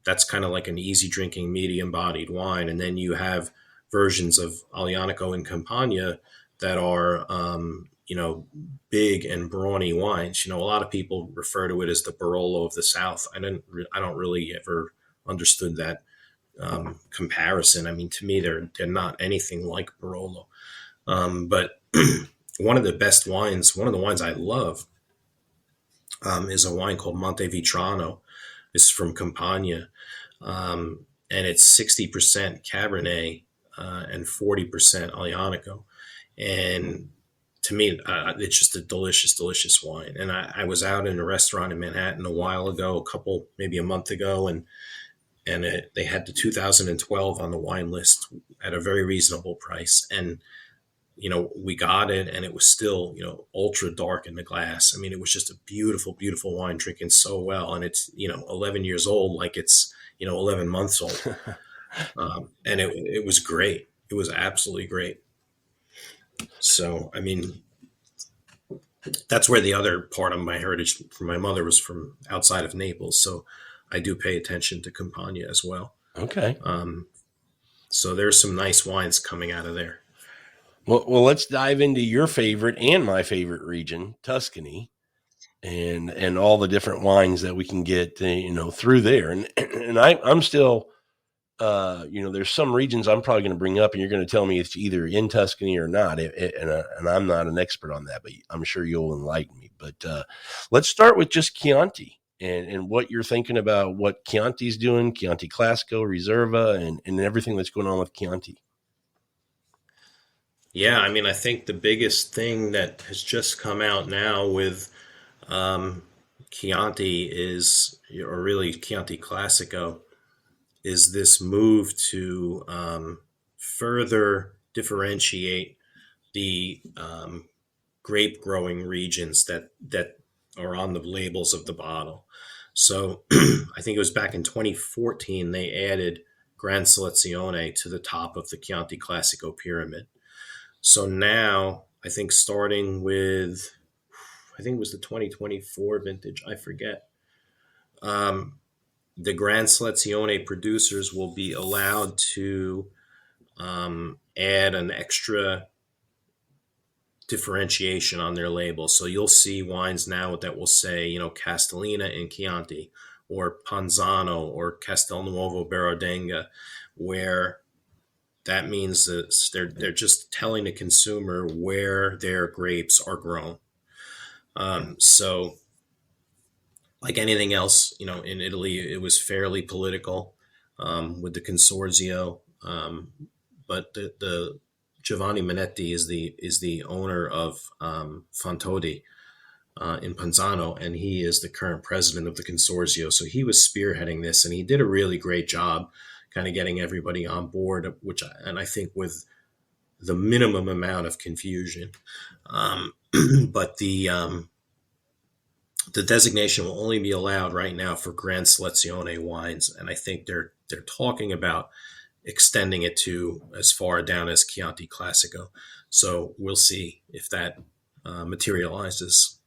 That's kind of like an easy drinking, medium bodied wine. And then you have versions of Aglianico and Campania that are, big and brawny wines. A lot of people refer to it as the Barolo of the South. I don't really ever understood that comparison. I mean, to me, they're not anything like Barolo. But one of the best wines, one of the wines I love, is a wine called Montevitrano. It's from Campania, and it's 60% Cabernet and 40% Aglianico. And to me, it's just a delicious, delicious wine. And I was out in a restaurant in Manhattan a while ago, maybe a month ago, and they had the 2012 on the wine list at a very reasonable price. And, we got it, and it was still, ultra dark in the glass. I mean, it was just a beautiful, beautiful wine, drinking so well. And it's, 11 years old, like it's, 11 months old. And it was great. It was absolutely great. So, I mean, that's where the other part of my heritage from my mother was, from outside of Naples. So I do pay attention to Campania as well. Okay. So there's some nice wines coming out of there. Well, let's dive into your favorite and my favorite region, Tuscany, and all the different wines that we can get, through there. And I'm still, there's some regions I'm probably going to bring up, and you're going to tell me it's either in Tuscany or not. And I'm not an expert on that, but I'm sure you'll enlighten me. But let's start with just Chianti and what you're thinking about what Chianti's doing, Chianti Classico, Reserva, and everything that's going on with Chianti. Yeah, I mean, I think the biggest thing that has just come out now with Chianti is, or really Chianti Classico, is this move to further differentiate the grape growing regions that are on the labels of the bottle. So I think it was back in 2014 they added Gran Selezione to the top of the Chianti Classico pyramid. So now I think starting with, I think it was the 2024 vintage, I forget. The Gran Selezione producers will be allowed to add an extra differentiation on their label. So you'll see wines now that will say, Castellina and Chianti, or Panzano, or Castelnuovo Berodenga, where that means that they're just telling the consumer where their grapes are grown. So, like anything else, in Italy, it was fairly political with the Consorzio. But the Giovanni Minetti is the owner of Fontodi in Panzano, and he is the current president of the Consorzio. So he was spearheading this, and he did a really great job, kind of getting everybody on board, and I think with the minimum amount of confusion. But the designation will only be allowed right now for Gran Selezione wines, and I think they're talking about extending it to as far down as Chianti Classico. So we'll see if that materializes.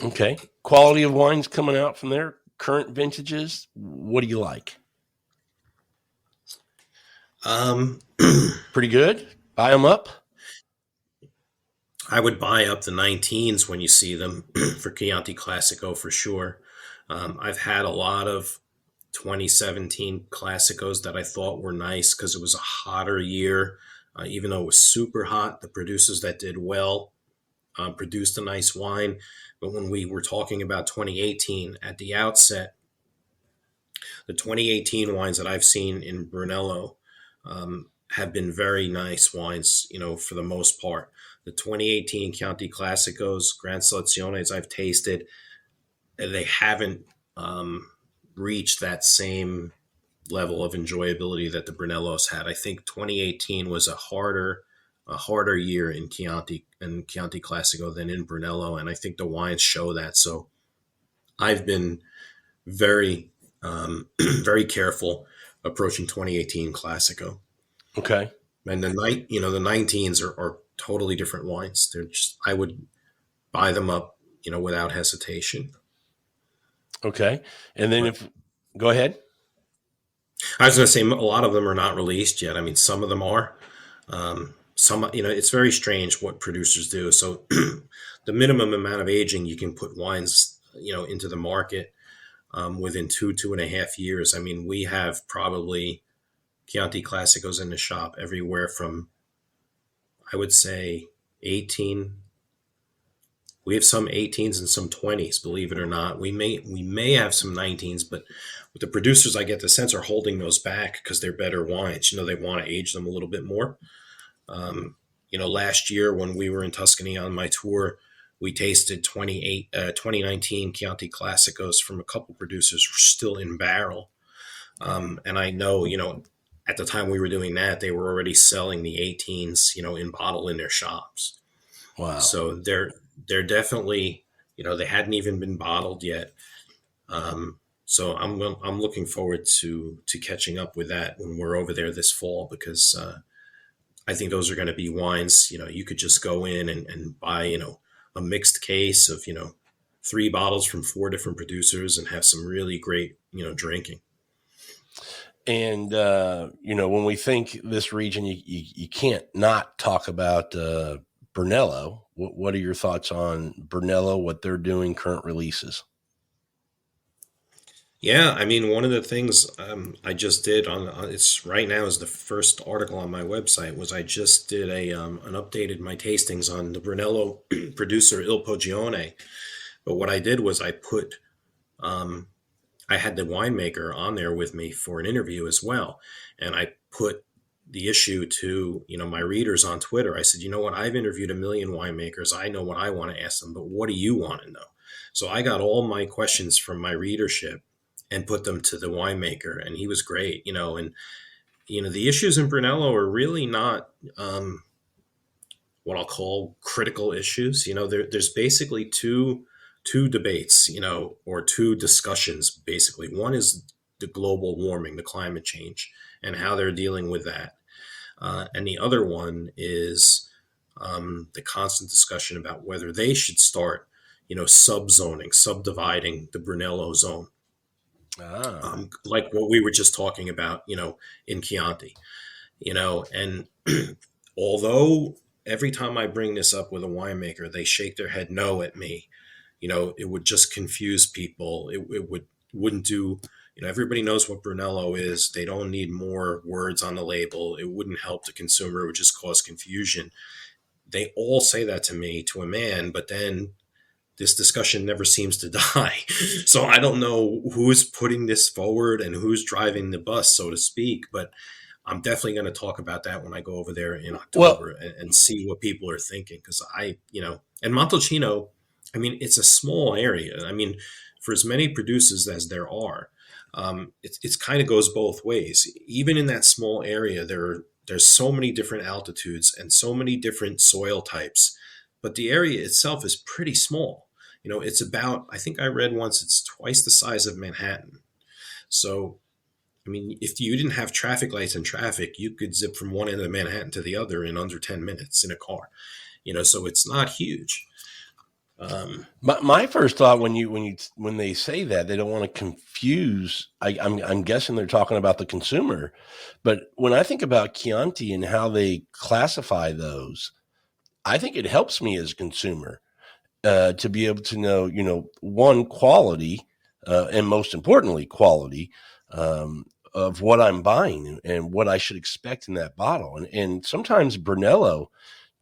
Okay. Quality of wines coming out from their current vintages. What do you like? Pretty good. Buy them up. I would buy up the 19s when you see them for Chianti Classico for sure. I've had a lot of 2017 Classicos that I thought were nice because it was a hotter year. Even though it was super hot, the producers that did well produced a nice wine. But when we were talking about 2018 at the outset, the 2018 wines that I've seen in Brunello have been very nice wines, for the most part. The 2018 Chianti Classicos, Gran Seleziones I've tasted, they haven't reached that same level of enjoyability that the Brunellos had. I think 2018 was a harder year in Chianti Classico than in Brunello, and I think the wines show that. So I've been very very careful approaching 2018 Classico. Okay. And the 19s are totally different wines. They're just I would buy them up, without hesitation. Okay. And then But if go ahead. I was going to say a lot of them are not released yet. I mean, some of them are. Some, it's very strange what producers do. So the minimum amount of aging you can put wines, into the market within 2.5 years. I mean, we have probably Chianti Classicos in the shop everywhere from, I would say, 18. We have some 18s and some 20s, believe it or not. We may have some 19s, but with the producers, I get the sense are holding those back because they're better wines. They want to age them a little bit more. Last year when we were in Tuscany on my tour, we tasted 2019 Chianti Classicos from a couple producers who are still in barrel. And I know, at the time we were doing that, they were already selling the 18s, in bottle in their shops. Wow. So they're definitely, they hadn't even been bottled yet. So I'm looking forward to catching up with that when we're over there this fall, because I think those are going to be wines. You could just go in and buy a mixed case of 3 bottles from 4 different producers and have some really great drinking. And when we think this region, you can't not talk about Brunello. What are your thoughts on Brunello? What they're doing, current releases? Yeah, I mean, one of the things I just did it's right now is the first article on my website was I just did an updated my tastings on the Brunello producer Il Pogione. But what I did was um, I had the winemaker on there with me for an interview as well, and I put the issue to my readers on Twitter. I said, you know what, I've interviewed a million winemakers. I know what I want to ask them, but what do you want to know? So I got all my questions from my readership and put them to the winemaker, and he was great. And the issues in Brunello are really not what I'll call critical issues. There's basically two debates, or two discussions. Basically, one is the global warming, the climate change, and how they're dealing with that, and the other one is the constant discussion about whether they should start, subzoning, subdividing the Brunello zone, Ah. like what we were just talking about, in Chianti, and although every time I bring this up with a winemaker, they shake their head no at me. It would just confuse people. It wouldn't do. Everybody knows what Brunello is. They don't need more words on the label. It wouldn't help the consumer. It would just cause confusion. They all say that to me, to a man, but then this discussion never seems to die. So I don't know who's putting this forward and who's driving the bus, so to speak, but I'm definitely going to talk about that when I go over there in Well, October and see what people are thinking. Because and Montalcino, I mean, it's a small area. I mean, for as many producers as there are, it's kind of goes both ways. Even in that small area, there's so many different altitudes and so many different soil types, but the area itself is pretty small. It's about, I think I read once, it's twice the size of Manhattan. So I mean, if you didn't have traffic lights and traffic, you could zip from one end of Manhattan to the other in under 10 minutes in a car. So it's not huge. my first thought when they say that they don't want to confuse. I'm guessing they're talking about the consumer, but when I think about Chianti and how they classify those, I think it helps me as a consumer to be able to know, one, quality, and most importantly, quality of what I'm buying and what I should expect in that bottle. And sometimes Brunello,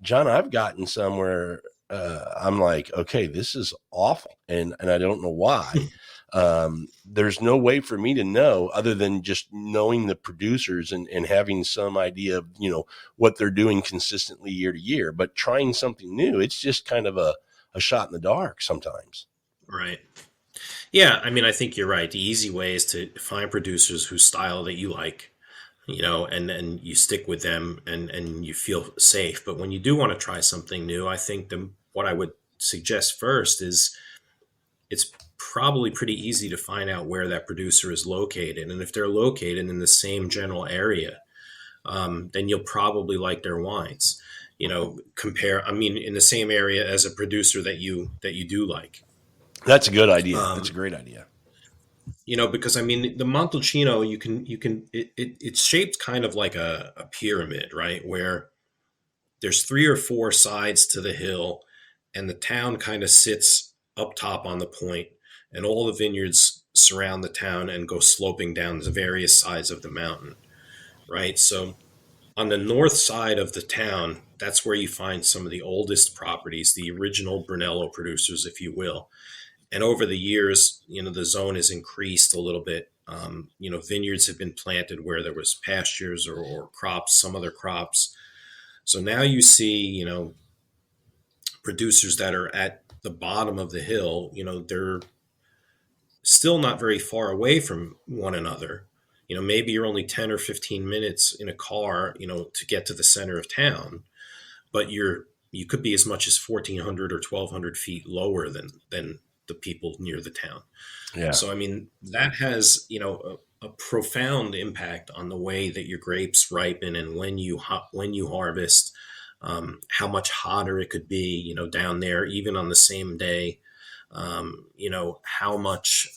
John, I've gotten somewhere I'm like, okay, this is awful, and I don't know why. There's no way for me to know other than just knowing the producers and having some idea of, what they're doing consistently year to year. But trying something new, it's just kind of a shot in the dark sometimes. Right. Yeah, I mean, I think you're right. The easy way is to find producers whose style that you like, and then you stick with them and you feel safe. But when you do want to try something new, I think what I would suggest first is it's probably pretty easy to find out where that producer is located. And if they're located in the same general area, then you'll probably like their wines. Compare, I mean, in the same area as a producer that you do like. That's a good idea. That's a Um, great idea. because I mean the Montalcino, it's shaped kind of like a pyramid, right? Where there's three or four sides to the hill, and the town kind of sits up top on the point, and all the vineyards surround the town and go sloping down the various sides of the mountain, right? So on the north side of the town, that's where you find some of the oldest properties, the original Brunello producers, if you will. And over the years, the zone has increased a little bit. Vineyards have been planted where there was pastures or crops, some other crops. So now you see, producers that are at the bottom of the hill. They're still not very far away from one another. Maybe you're only 10 or 15 minutes in a car, to get to the center of town, but you could be as much as 1,400 or 1,200 feet lower than the people near the town. Yeah. So I mean that has a profound impact on the way that your grapes ripen and when you harvest, how much hotter it could be, down there, even on the same day. How much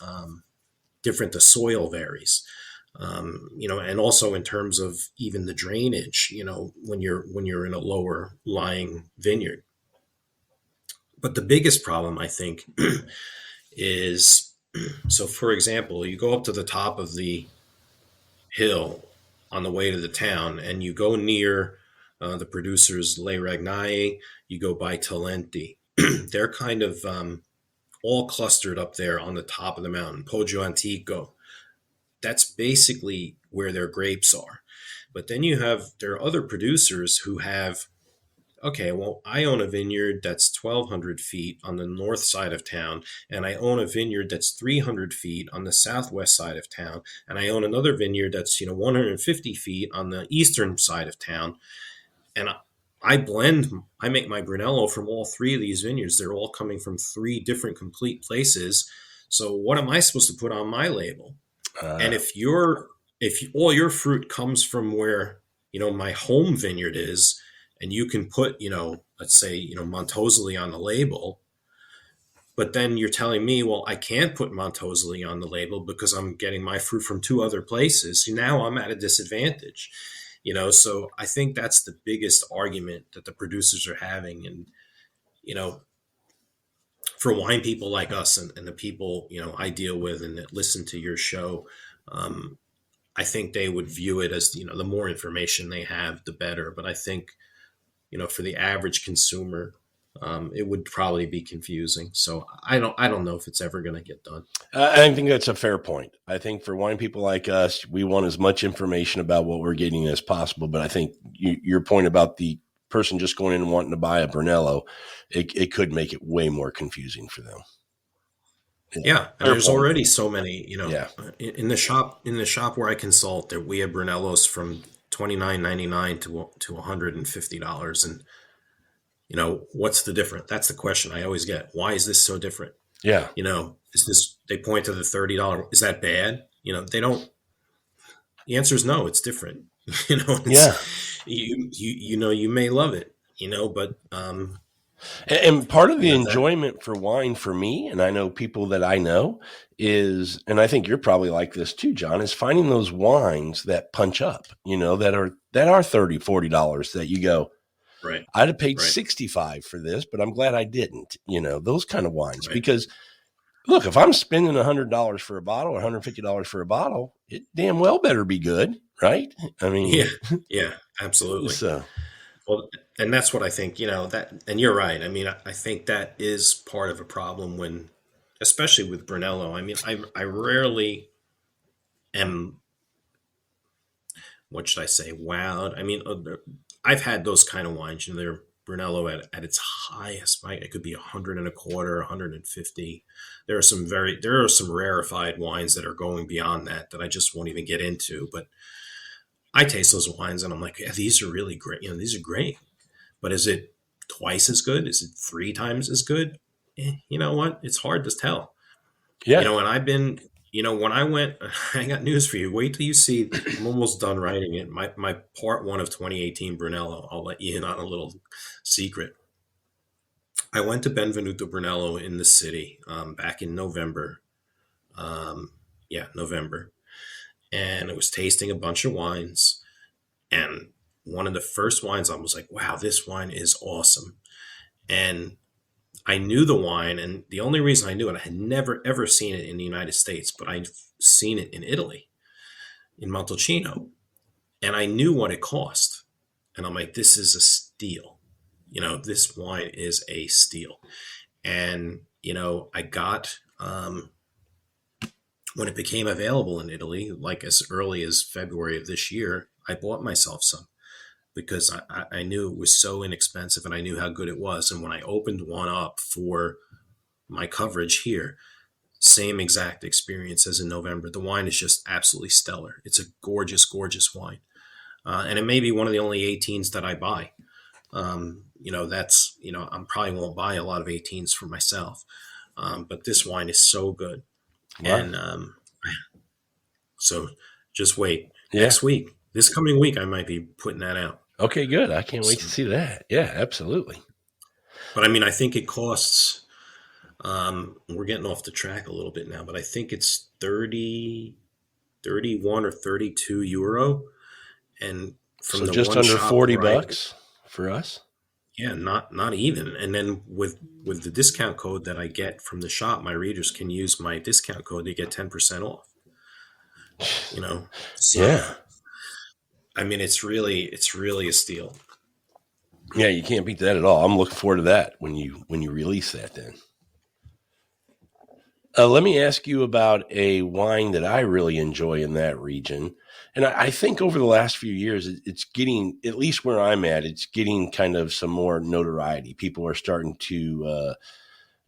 different the soil varies. And also in terms of even the drainage, when you're in a lower lying vineyard. But the biggest problem, I think, is so, for example, you go up to the top of the hill on the way to the town, and you go near the producers Le Ragnaie, you go by Talenti. They're kind of all clustered up there on the top of the mountain. Poggio Antico, that's basically where their grapes are. But then there are other producers who have, okay, well, I own a vineyard that's 1,200 feet on the north side of town, and I own a vineyard that's 300 feet on the southwest side of town, and I own another vineyard that's 150 feet on the eastern side of town, and I make my Brunello from all three of these vineyards. They're all coming from three different complete places. So what am I supposed to put on my label? And Uh, if all your fruit comes from where my home vineyard is, and you can put let's say Montosoli on the label, but then you're telling me, well, I can't put Montosoli on the label because I'm getting my fruit from two other places. Now I'm at a disadvantage. So I think that's the biggest argument that the producers are having. And you know for wine people like us and the people I deal with and that listen to your show, um, I think they would view it as the more information they have, the better. But I think for the average consumer, it would probably be confusing. So I don't know if it's ever going to get done. I think that's a fair point. I think for wine people like us, we want as much information about what we're getting as possible. But I think your point about the person just going in and wanting to buy a Brunello, it could make it way more confusing for them. Yeah, Yeah, and fair there's point. already so many. Yeah, In the shop where I consult, that we have Brunellos from $29.99 to $150, and what's the difference? That's the question I always get. Why is this so different? yeah, Is this? They point to the $30. Is that bad? They don't. The answer is no. It's different. It's yeah. you may love it, but And part of the that enjoyment for wine for me, and I know people that I know, is, and I think you're probably like this too, John, is finding those wines that punch up, that are $30, $40 that you go, right, I'd have paid right, 65 for this, but I'm glad I didn't, those kind of wines. right. Because look, if I'm spending $100 for a bottle or $150 for a bottle, it damn well better be good, right? I Yeah, mean, yeah, absolutely. so Well, and that's what I think, and you're right. I mean, I think that is part of a problem when, especially with Brunello. I mean, I rarely am, what should I say, wowed. I mean, I've had those kind of wines. You know, they're Brunello at its highest. Right? It could be 100 and a quarter, 150. There are some rarefied wines that are going beyond that I just won't even get into. But I taste those wines and I'm like, yeah, these are really great. You know, these are great. But is it twice as good? Is it three times as good? You know what? It's hard to tell. You Yeah. know, and I've been, you know, when I went, I got news for you. Wait till you see. I'm almost done writing it. My part one of 2018 Brunello. I'll let you in on a little secret. I went to Benvenuto Brunello in the city back in November. Yeah, November, and it was tasting a bunch of wines. And one of the first wines, I was like, "Wow, this wine is awesome." And I knew the wine, and the only reason I knew it, I had never ever seen it in the United States, but I'd seen it in Italy, in Montalcino, and I knew what it cost. And I'm like, this is a steal. You know, this wine is a steal. And, you know, I got, when it became available in Italy, like as early as February of this year, I bought myself some because I knew it was so inexpensive and I knew how good it was. And when I opened one up for my coverage here, same exact experience as in November. The wine is just absolutely stellar. It's a gorgeous, gorgeous wine. And it may be one of the only 18s that I buy. You know, that's, you know, I probably won't buy a lot of 18s for myself. But this wine is so good. Wow. And so just wait. Yeah. Next week, this coming week, I might be putting that out. Okay, good. I can't wait So, to see that. Yeah, absolutely. but I mean, I think it costs, we're getting off the track a little bit now, but I think it's 31 or 32 euro. And from So the just one under shop 40 where I, bucks for us. yeah, not even. And then with the discount code that I get from the shop, my readers can use my discount code to get 10% off. You know, so Yeah. I mean, it's really a steal. Yeah, you can't beat that at all. I'm looking forward to that when you release that then. Let me ask you about a wine that I really enjoy in that region. And I think over the last few years, it's getting, at least where I'm at, it's getting kind of some more notoriety. People are starting to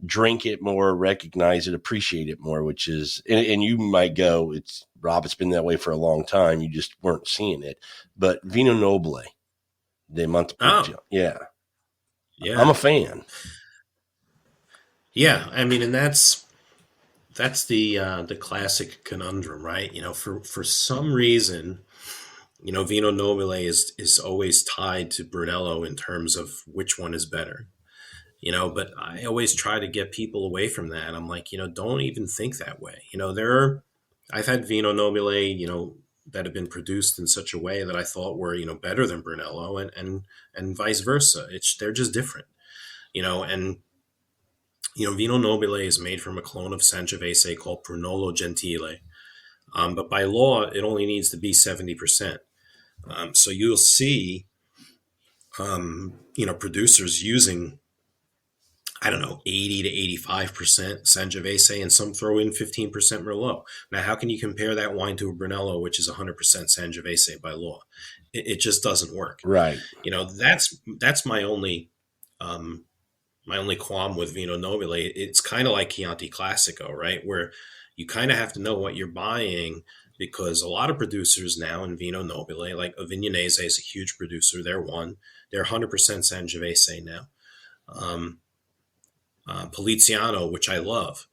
drink it more, recognize it, appreciate it more, which is, and you might go, it's Rob, it's been that way for a long time. You just weren't seeing it. But Vino Nobile de Oh, Montepulciano. Yeah, I'm a yeah, fan. yeah. I mean, and that's the classic conundrum, right? You know, for some reason, you know, Vino Nobile is always tied to Brunello in terms of which one is better. You know, but I always try to get people away from that. I'm like, you know, don't even think that way. You know, I've had Vino Nobile, you know, that have been produced in such a way that I thought were, you know, better than Brunello, and vice versa. They're just different, you know. And you know, Vino Nobile is made from a clone of Sangiovese called Prunello Gentile. But by law, it only needs to be 70%. So you'll see, you know, producers using, I don't know, 80 to 85% Sangiovese, and some throw in 15% Merlot. Now, how can you compare that wine to a Brunello, which is 100% Sangiovese by law? It just doesn't work. Right. You know, that's um, my only qualm with Vino Nobile. It's kind of like Chianti Classico, right? Where you kind of have to know what you're buying, because a lot of producers now in Vino Nobile, like Avignonese is a huge producer. They're 100% Sangiovese now. Um, Poliziano, which I love,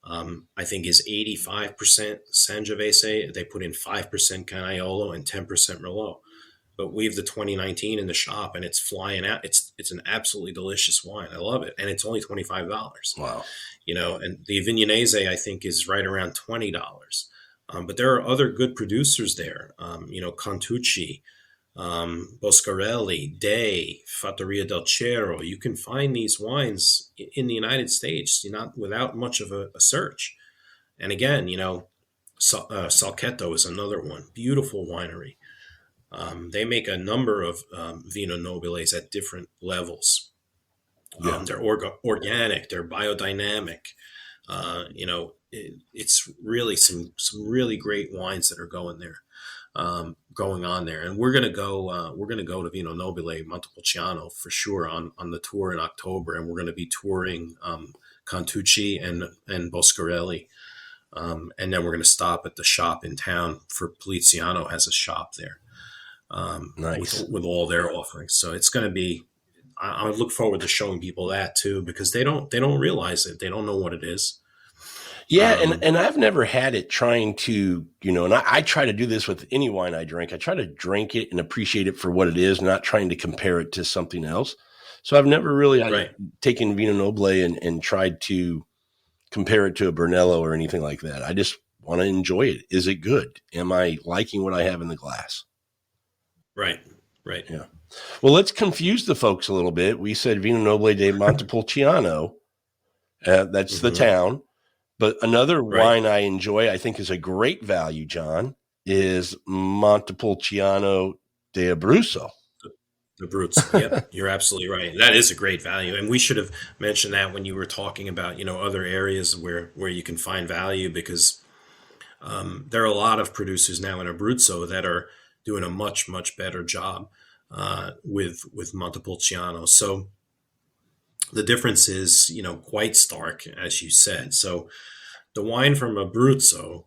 I think is 85% Sangiovese. They put in 5% Canaiolo and 10% Merlot. But we have the 2019 in the shop, and it's flying out. It's an absolutely delicious wine. I love it, and it's only $25. Wow. You know, and the Avignonese I think is right around $20. But there are other good producers there. You know, Contucci, Boscarelli, Day, Fattoria del Cero. You can find these wines in the United States, you know, without much of a search. And again, you know, Salchetto is another one. Beautiful winery. They make a number of Vino Nobiles at different levels. Yeah. They're organic, they're biodynamic. It's really some really great wines that are going on there, and we're gonna go. We're gonna go to Vino Nobile Montepulciano for sure on the tour in October, and we're gonna be touring Contucci and Boscarelli, and then we're gonna stop at the shop in town for Poliziano has a shop there Nice. with all their offerings. So it's gonna be. I look forward to showing people that too because they don't realize it. They don't know what it is. Yeah, and Um, and I've never had it trying to, and I try to do this with any wine I drink. I try to drink it and appreciate it for what it is, not trying to compare it to something else. So I've never really right. taken Vino Noble and tried to compare it to a Brunello or anything like that. I just want to enjoy it. Is it good? Am I liking what I have in the glass? Right. Right. Yeah. Well, let's confuse the folks a little bit. We said Vino Noble de Montepulciano. That's the Hmm. town. But another Right. wine I enjoy, I think is a great value, John, is Montepulciano de Abruzzo. The Brutes. Yep, you're absolutely right. That is a great value, and we should have mentioned that when you were talking about other areas where you can find value because there are a lot of producers now in Abruzzo that are doing a much better job with Montepulciano. So the difference is quite stark, as you said. So the wine from Abruzzo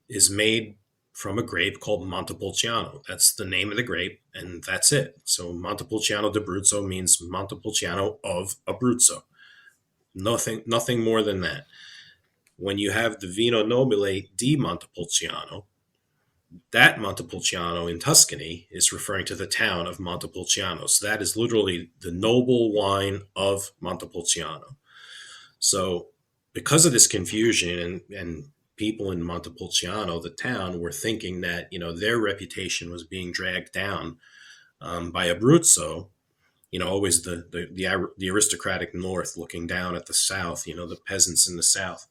is made from a grape called Montepulciano. That's the name of the grape, and that's it. So Montepulciano d'Abruzzo means Montepulciano of Abruzzo. Nothing more than that. When you have the Vino Nobile di Montepulciano, that Montepulciano in Tuscany is referring to the town of Montepulciano. So that is literally the noble wine of Montepulciano. So because of this confusion and people in Montepulciano, the town, were thinking that their reputation was being dragged down by Abruzzo. Always the aristocratic North looking down at the South. The peasants in the South.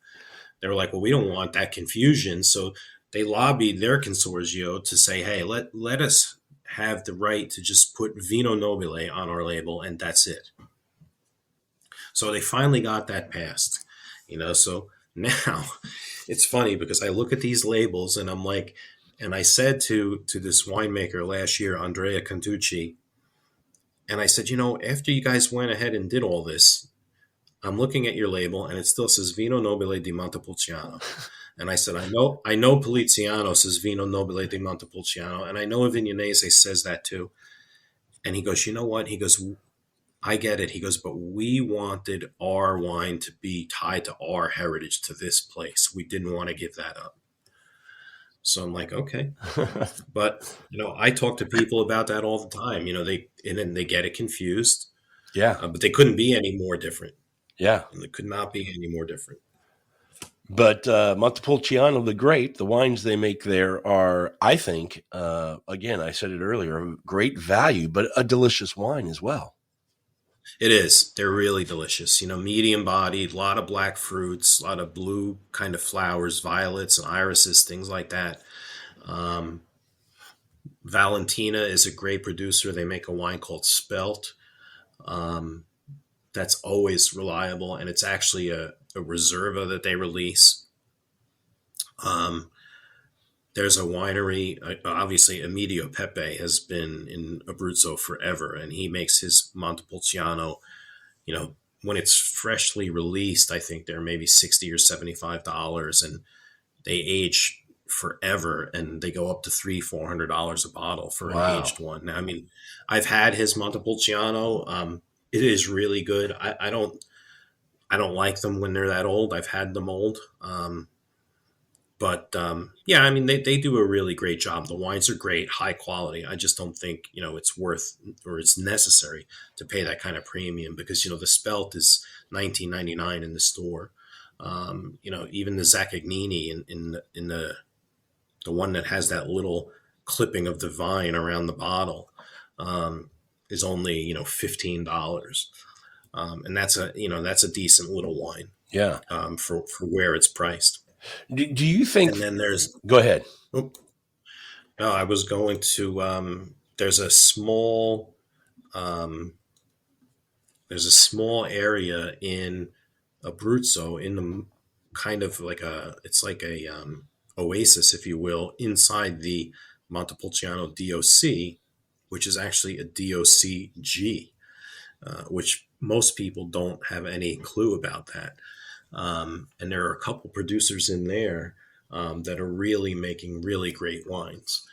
They were like, well, we don't want that confusion, so they lobbied their consorzio to say, hey, let us have the right to just put Vino Nobile on our label, and that's it. So they finally got that passed. So now it's funny because I look at these labels and I'm like, and I said to this winemaker last year, Andrea Cantucci, and I said, after you guys went ahead and did all this, I'm looking at your label and it still says Vino Nobile di Montepulciano. And I said, I know Poliziano says Vino Nobile di Montepulciano, and I know Avignonese says that too. And he goes, you know what? He goes, I get it. He goes, but we wanted our wine to be tied to our heritage, to this place. We didn't want to give that up. So I'm like, okay. But, I talk to people about that all the time. And then they get it confused, Yeah. but they couldn't be any more different. Yeah. And they could not be any more different. But Montepulciano, the grape, the wines they make there are, I think, again, I said it earlier, great value, but a delicious wine as well. It is. They're really delicious. Medium bodied, a lot of black fruits, a lot of blue kind of flowers, violets and irises, things like that. Um, Valentina is a great producer. They make a wine called Spelt. Um, that's always reliable, and it's actually a Reserva that they release. Um, there's a winery, obviously, Emilio Pepe has been in Abruzzo forever, and he makes his Montepulciano. When it's freshly released, I think they're maybe $60 or $75, and they age forever, and they go up to $300-400 a bottle for an Wow. aged one. Now, I mean, I've had his Montepulciano. It is really good. I don't like them when they're that old. I've had them old. But yeah, I mean, they do a really great job. The wines are great, high quality. I just don't think it's worth or it's necessary to pay that kind of premium because the Spelt is 19.99 in the store. Even the Zaccagnini in the one that has that little clipping of the vine around the bottle is only $15, and that's a decent little wine Yeah. for where it's priced. Do you think, And then there's go ahead. oh, no, I was going to. There's a small. Um, there's a small area in Abruzzo in the kind of like it's like a oasis, if you will, inside the Montepulciano DOC, which is actually a DOCG, which most people don't have any clue about that. And there are a couple producers in there that are really making really great wines.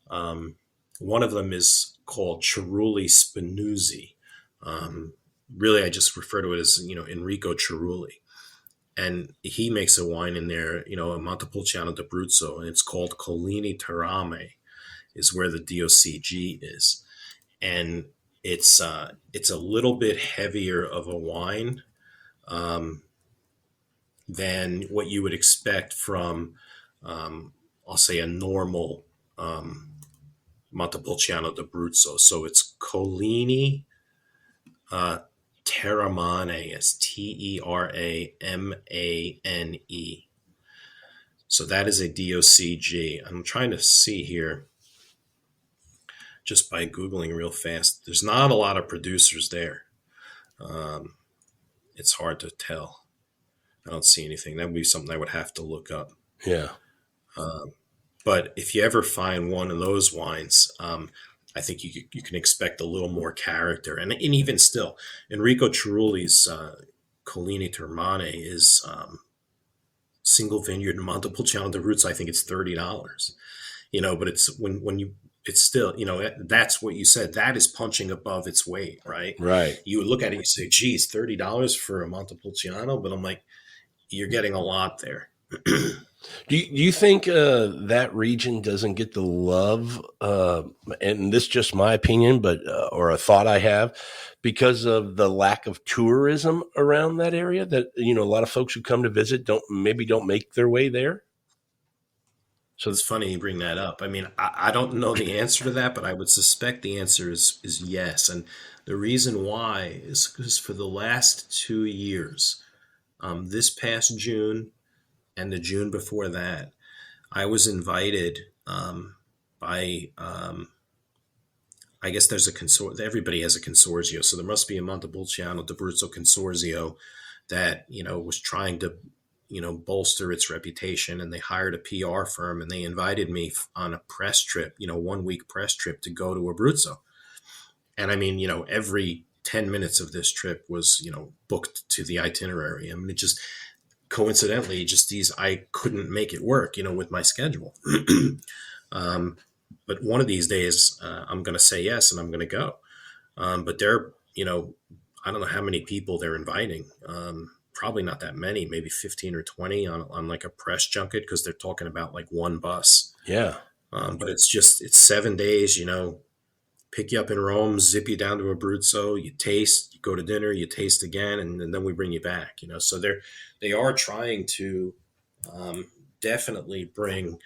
Um, One of them is called Cerulli Spinuzzi. Um, Really, I just refer to it as, Enrico Cerulli. And he makes a wine in there, a Montepulciano d'Abruzzo, and it's called Collini Terame, is where the DOCG is. And it's a little bit heavier of a wine um, than what you would expect from, um, I'll say, a normal um, Montepulciano d'Abruzzo. So it's Collini uh, Teramane, it's Teramane. So that is a DOCG. I'm trying to see here just by Googling real fast. There's not a lot of producers there. Um, it's hard to tell. I don't see anything. That would be something I would have to look up. Yeah. Um, but if you ever find one of those wines, I think you can expect a little more character. And even still, Enrico Cerulli's Collini Termane is single vineyard in Montepulciano d'Abruzzo. I think it's $30. But it's when you it's still, that's what you said. That is punching above its weight, right? Right. You would look at it and say, geez, $30 for a Montepulciano, but I'm like, you're getting a lot there. Do you think that region doesn't get the love, and this is just my opinion, but or a thought I have, because of the lack of tourism around that area? That a lot of folks who come to visit don't make their way there. So It's funny you bring that up. I mean, I don't know the answer to that, but I would suspect the answer is yes. And the reason why is because for the last 2 years, this past June and the June before that, I was invited by, I guess there's a consor. Everybody has a consorzio, so there must be a Montepulciano d'Abruzzo consorzio that was trying to bolster its reputation, and they hired a PR firm, and they invited me on a press trip, 1 week press trip to go to Abruzzo. And I mean, every 10 minutes of this trip was, booked to the itinerary. I mean, it just coincidentally, I couldn't make it work, with my schedule. But one of these days, I'm going to say yes, and I'm going to go. But they're, I don't know how many people they're inviting. Probably not that many, maybe 15 or 20 on like a press junket, because they're talking about like one bus. yeah, But it's 7 days, pick you up in Rome, zip you down to Abruzzo, you taste, you go to dinner, you taste again, and then we bring you back, So they are trying to definitely bring,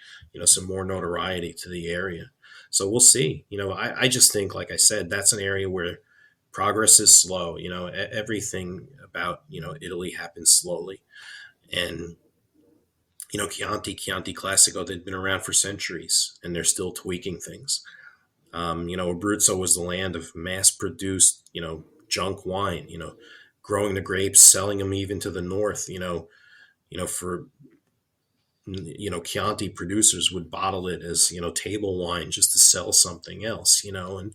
some more notoriety to the area. So we'll see. I just think, like I said, that's an area where progress is slow. Everything about, Italy happens slowly. And, Chianti Classico, they've been around for centuries, and they're still tweaking things. Abruzzo was the land of mass produced, junk wine, growing the grapes, selling them even to the north, for, Chianti producers would bottle it as, table wine just to sell something else, and,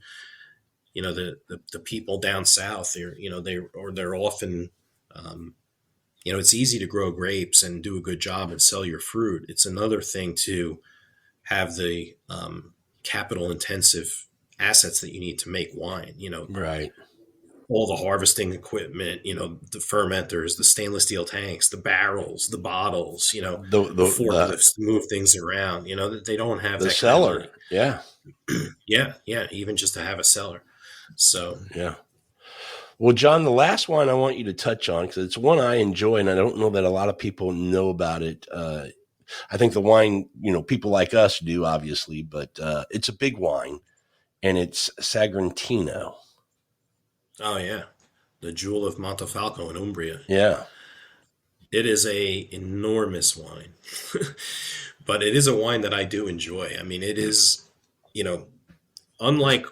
the people down south, they're often, it's easy to grow grapes and do a good job and sell your fruit. It's another thing to have the, capital intensive assets that you need to make wine, right. all the harvesting equipment, the fermenters, the stainless steel tanks, the barrels, the bottles, the forklifts to move things around, they don't have The that cellar. kind of Yeah. money. Yeah. Even just to have a cellar. So, Yeah. Well, John, the last one I want you to touch on, because it's one I enjoy, and I don't know that a lot of people know about it. I think the wine, people like us do, obviously, but it's a big wine, and it's Sagrantino. oh yeah, the jewel of Montefalco in Umbria. Yeah. It is a enormous wine, but it is a wine that I do enjoy. I mean, it is, you know, unlike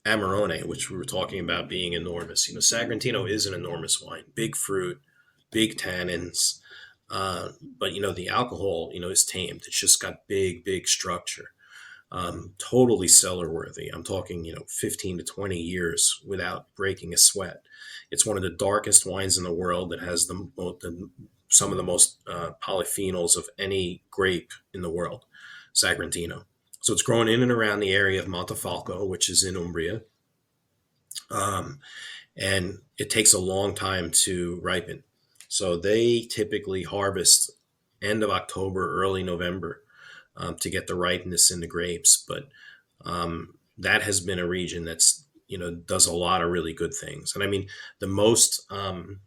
Amarone, which we were talking about being enormous. Sagrantino is an enormous wine, big fruit, big tannins. But the alcohol, is tamed. It's just got big structure. Totally cellar worthy. I'm talking, 15 to 20 years without breaking a sweat. It's one of the darkest wines in the world. It has some of the most polyphenols of any grape in the world, Sagrantino. So it's grown in and around the area of Montefalco, which is in Umbria. Um, and it takes a long time to ripen. So they typically harvest end of October, early November to get the ripeness in the grapes. But that has been a region that's does a lot of really good things. And I mean, the most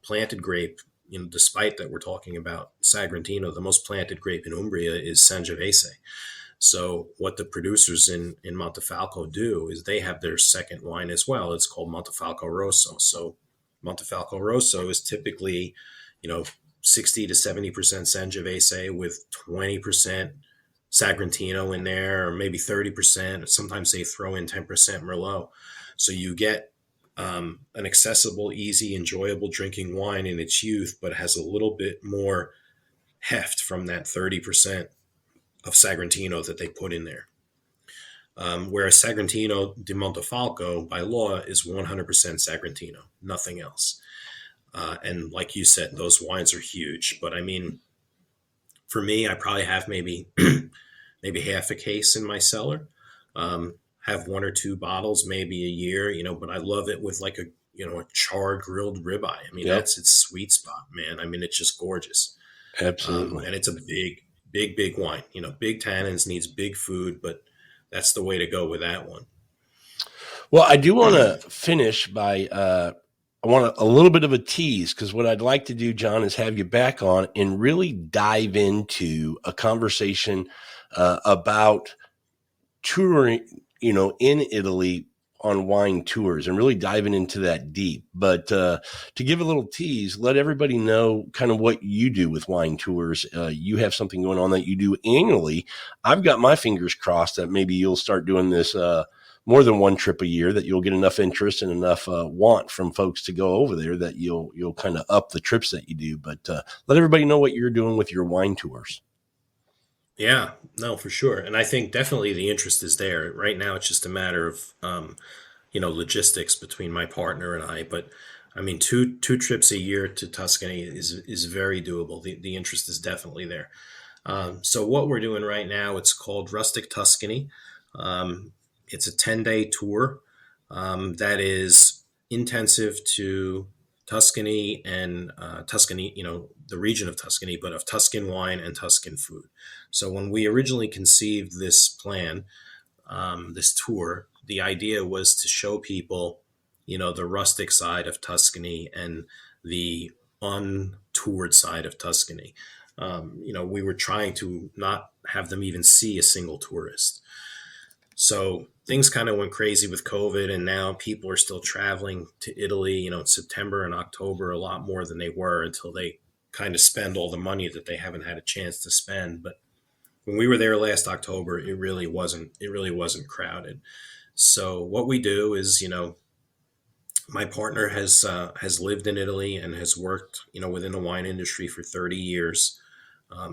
planted grape, despite that we're talking about Sagrantino, the most planted grape in Umbria is Sangiovese. So what the producers in Montefalco do is they have their second wine as well. It's called Montefalco Rosso. So Montefalco Rosso is typically, 60 to 70% Sangiovese with 20% Sagrantino in there, or maybe 30%. Sometimes they throw in 10% Merlot. So you get an accessible, easy, enjoyable drinking wine in its youth, but has a little bit more heft from that 30% of Sagrantino that they put in there. Whereas Sagrantino di Montefalco, by law, is 100% Sagrantino, nothing else. And like you said, those wines are huge. But I mean, for me, I probably have maybe maybe half a case in my cellar. Have one or two bottles, maybe a year, but I love it with like a charred grilled ribeye. I mean, Yep, that's its sweet spot, man. I mean, it's just gorgeous. absolutely. And it's a big wine. Big tannins, needs big food, but that's the way to go with that one. Well, I do want to finish by I want a little bit of a tease because what I'd like to do, John, is have you back on and really dive into a conversation about touring, in Italy on wine tours and really diving into that deep. But to give a little tease, let everybody know kind of what you do with wine tours. You have something going on that you do annually. I've got my fingers crossed that maybe you'll start doing this more than one trip a year, that you'll get enough interest and enough want from folks to go over there that you'll kind of up the trips that you do. But let everybody know what you're doing with your wine tours. Yeah, no, for sure. And I think definitely the interest is there. Right now, it's just a matter of, logistics between my partner and I. But I mean, two trips a year to Tuscany is very doable. The interest is definitely there. So what we're doing right now, it's called Rustic Tuscany. It's a 10-day tour that is intensive to Tuscany and Tuscany, the region of Tuscany, but of Tuscan wine and Tuscan food. So when we originally conceived this plan, this tour, the idea was to show people, the rustic side of Tuscany and the untoured side of Tuscany. We were trying to not have them even see a single tourist. So things kind of went crazy with COVID, and now people are still traveling to Italy, in September and October a lot more than they were until they kind of spend all the money that they haven't had a chance to spend. But when we were there last October, it really wasn't crowded. So what we do is, my partner has lived in Italy and has worked, within the wine industry for 30 years.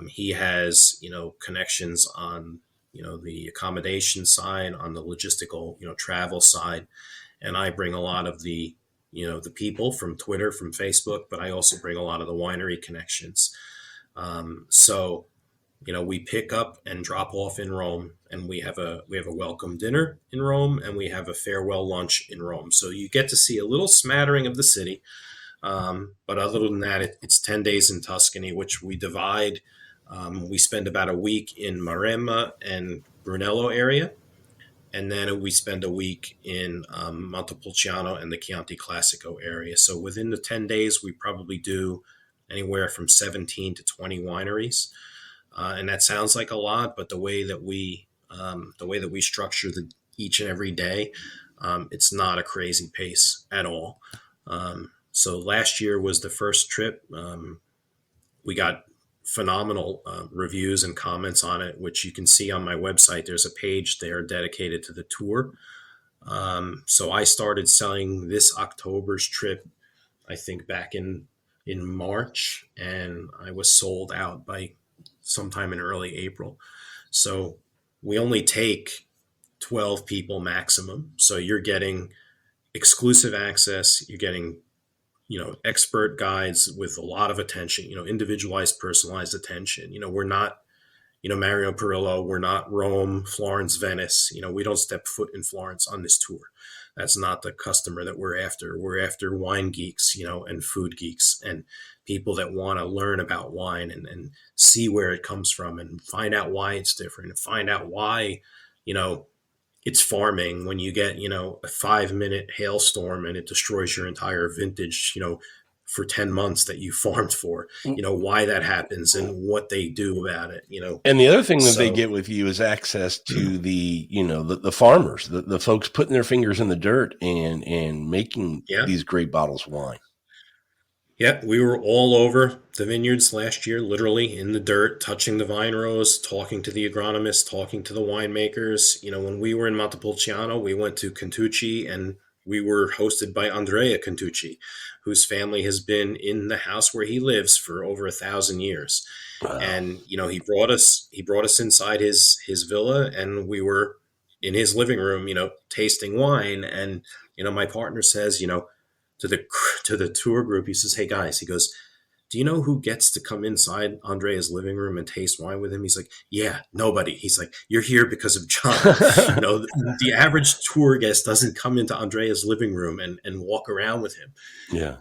He has, connections on, the accommodation side, on the logistical, travel side. And I bring a lot of the people from Twitter, from Facebook, but I also bring a lot of the winery connections. So, we pick up and drop off in Rome, and we have a welcome dinner in Rome, and we have a farewell lunch in Rome. So you get to see a little smattering of the city. But other than that, it's 10 days in Tuscany, which we divide. We spend about a week in Maremma and Brunello area, and then we spend a week in Montepulciano and the Chianti Classico area. So within the 10 days, we probably do anywhere from 17 to 20 wineries. And that sounds like a lot, but the way that we structure each and every day, it's not a crazy pace at all. So last year was the first trip. We got phenomenal reviews and comments on it, which you can see on my website. There's a page there dedicated to the tour. So I started selling this October's trip, I think back in in March, and I was sold out by sometime in early April. So we only take 12 people maximum. So you're getting exclusive access, you're getting, expert guides with a lot of attention, individualized, personalized attention. We're not, Mario Perillo, we're not Rome, Florence, Venice. We don't step foot in Florence on this tour. That's not the customer that we're after. We're after wine geeks, and food geeks and people that want to learn about wine and see where it comes from and find out why it's different and find out why, you know, it's farming when you get, a 5 minute hailstorm and it destroys your entire vintage, for 10 months that you farmed for, why that happens and what they do about it, And the other thing that they So, get with you is access to the farmers, the folks putting their fingers in the dirt and making yeah. these great bottles of wine. Yeah, we were all over the vineyards last year, literally in the dirt, touching the vine rows, talking to the agronomists, talking to the winemakers. When we were in Montepulciano, we went to Cantucci and we were hosted by Andrea Cantucci, whose family has been in the house where he lives for over 1,000 years. Wow. And he brought us inside his villa, and we were in his living room, tasting wine. And my partner says, to the to the tour group, he says, "Hey guys," he goes, "Do you know who gets to come inside Andrea's living room and taste wine with him?" He's like, "Yeah, nobody." He's like, "You're here because of John." The average tour guest doesn't come into Andrea's living room and walk around with him. Yeah.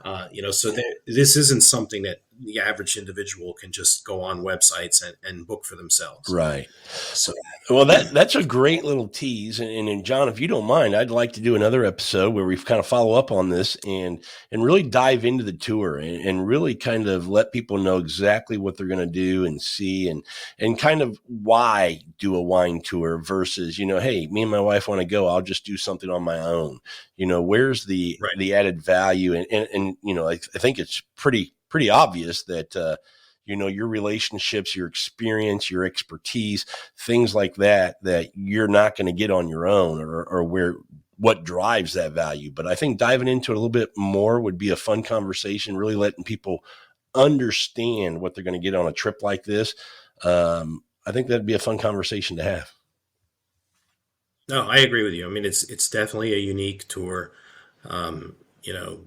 So this isn't something that the average individual can just go on websites and book for themselves. Right. So Well, that's a great little tease, and John, if you don't mind, I'd like to do another episode where we kind of follow up on this and really dive into the tour and really kind of let people know exactly what they're going to do and see and kind of why do a wine tour versus hey, me and my wife want to go, I'll just do something on my own. Where's the right. the added value and I think it's pretty obvious that. Your relationships, your experience, your expertise, things like that you're not going to get on your own or what drives that value. But I think diving into it a little bit more would be a fun conversation, really letting people understand what they're going to get on a trip like this. I think that'd be a fun conversation to have. No, I agree with you. I mean, it's definitely a unique tour. Um, you know,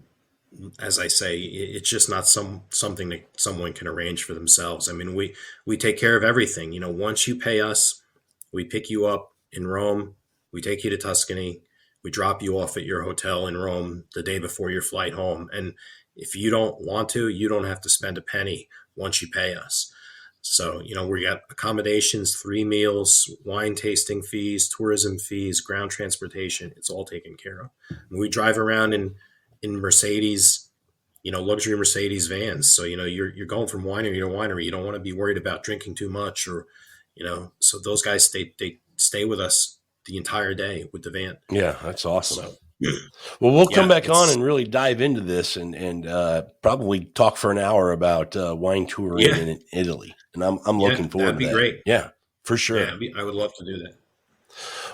as I say, it's just not something that someone can arrange for themselves. I mean, we take care of everything. Once you pay us, we pick you up in Rome, we take you to Tuscany, we drop you off at your hotel in Rome the day before your flight home. And if you don't want to, you don't have to spend a penny once you pay us. So, we got accommodations, 3 meals, wine tasting fees, tourism fees, ground transportation. It's all taken care of. And we drive around in Mercedes, luxury Mercedes vans. So, you're going from winery to winery. You don't want to be worried about drinking too much or, so those guys, they stay with us the entire day with the van. Yeah, that's awesome. So, Well, we'll come yeah, back on and really dive into this and probably talk for an hour about wine touring yeah, in Italy. And I'm yeah, looking forward that'd to be that. great. Yeah, for sure. Yeah, I would love to do that.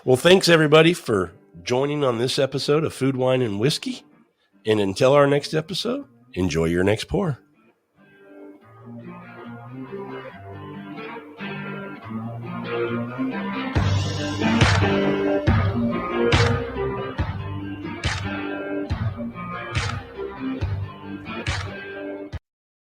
Well, thanks everybody for joining on this episode of Food, Wine, and Whiskey. And until our next episode, enjoy your next pour.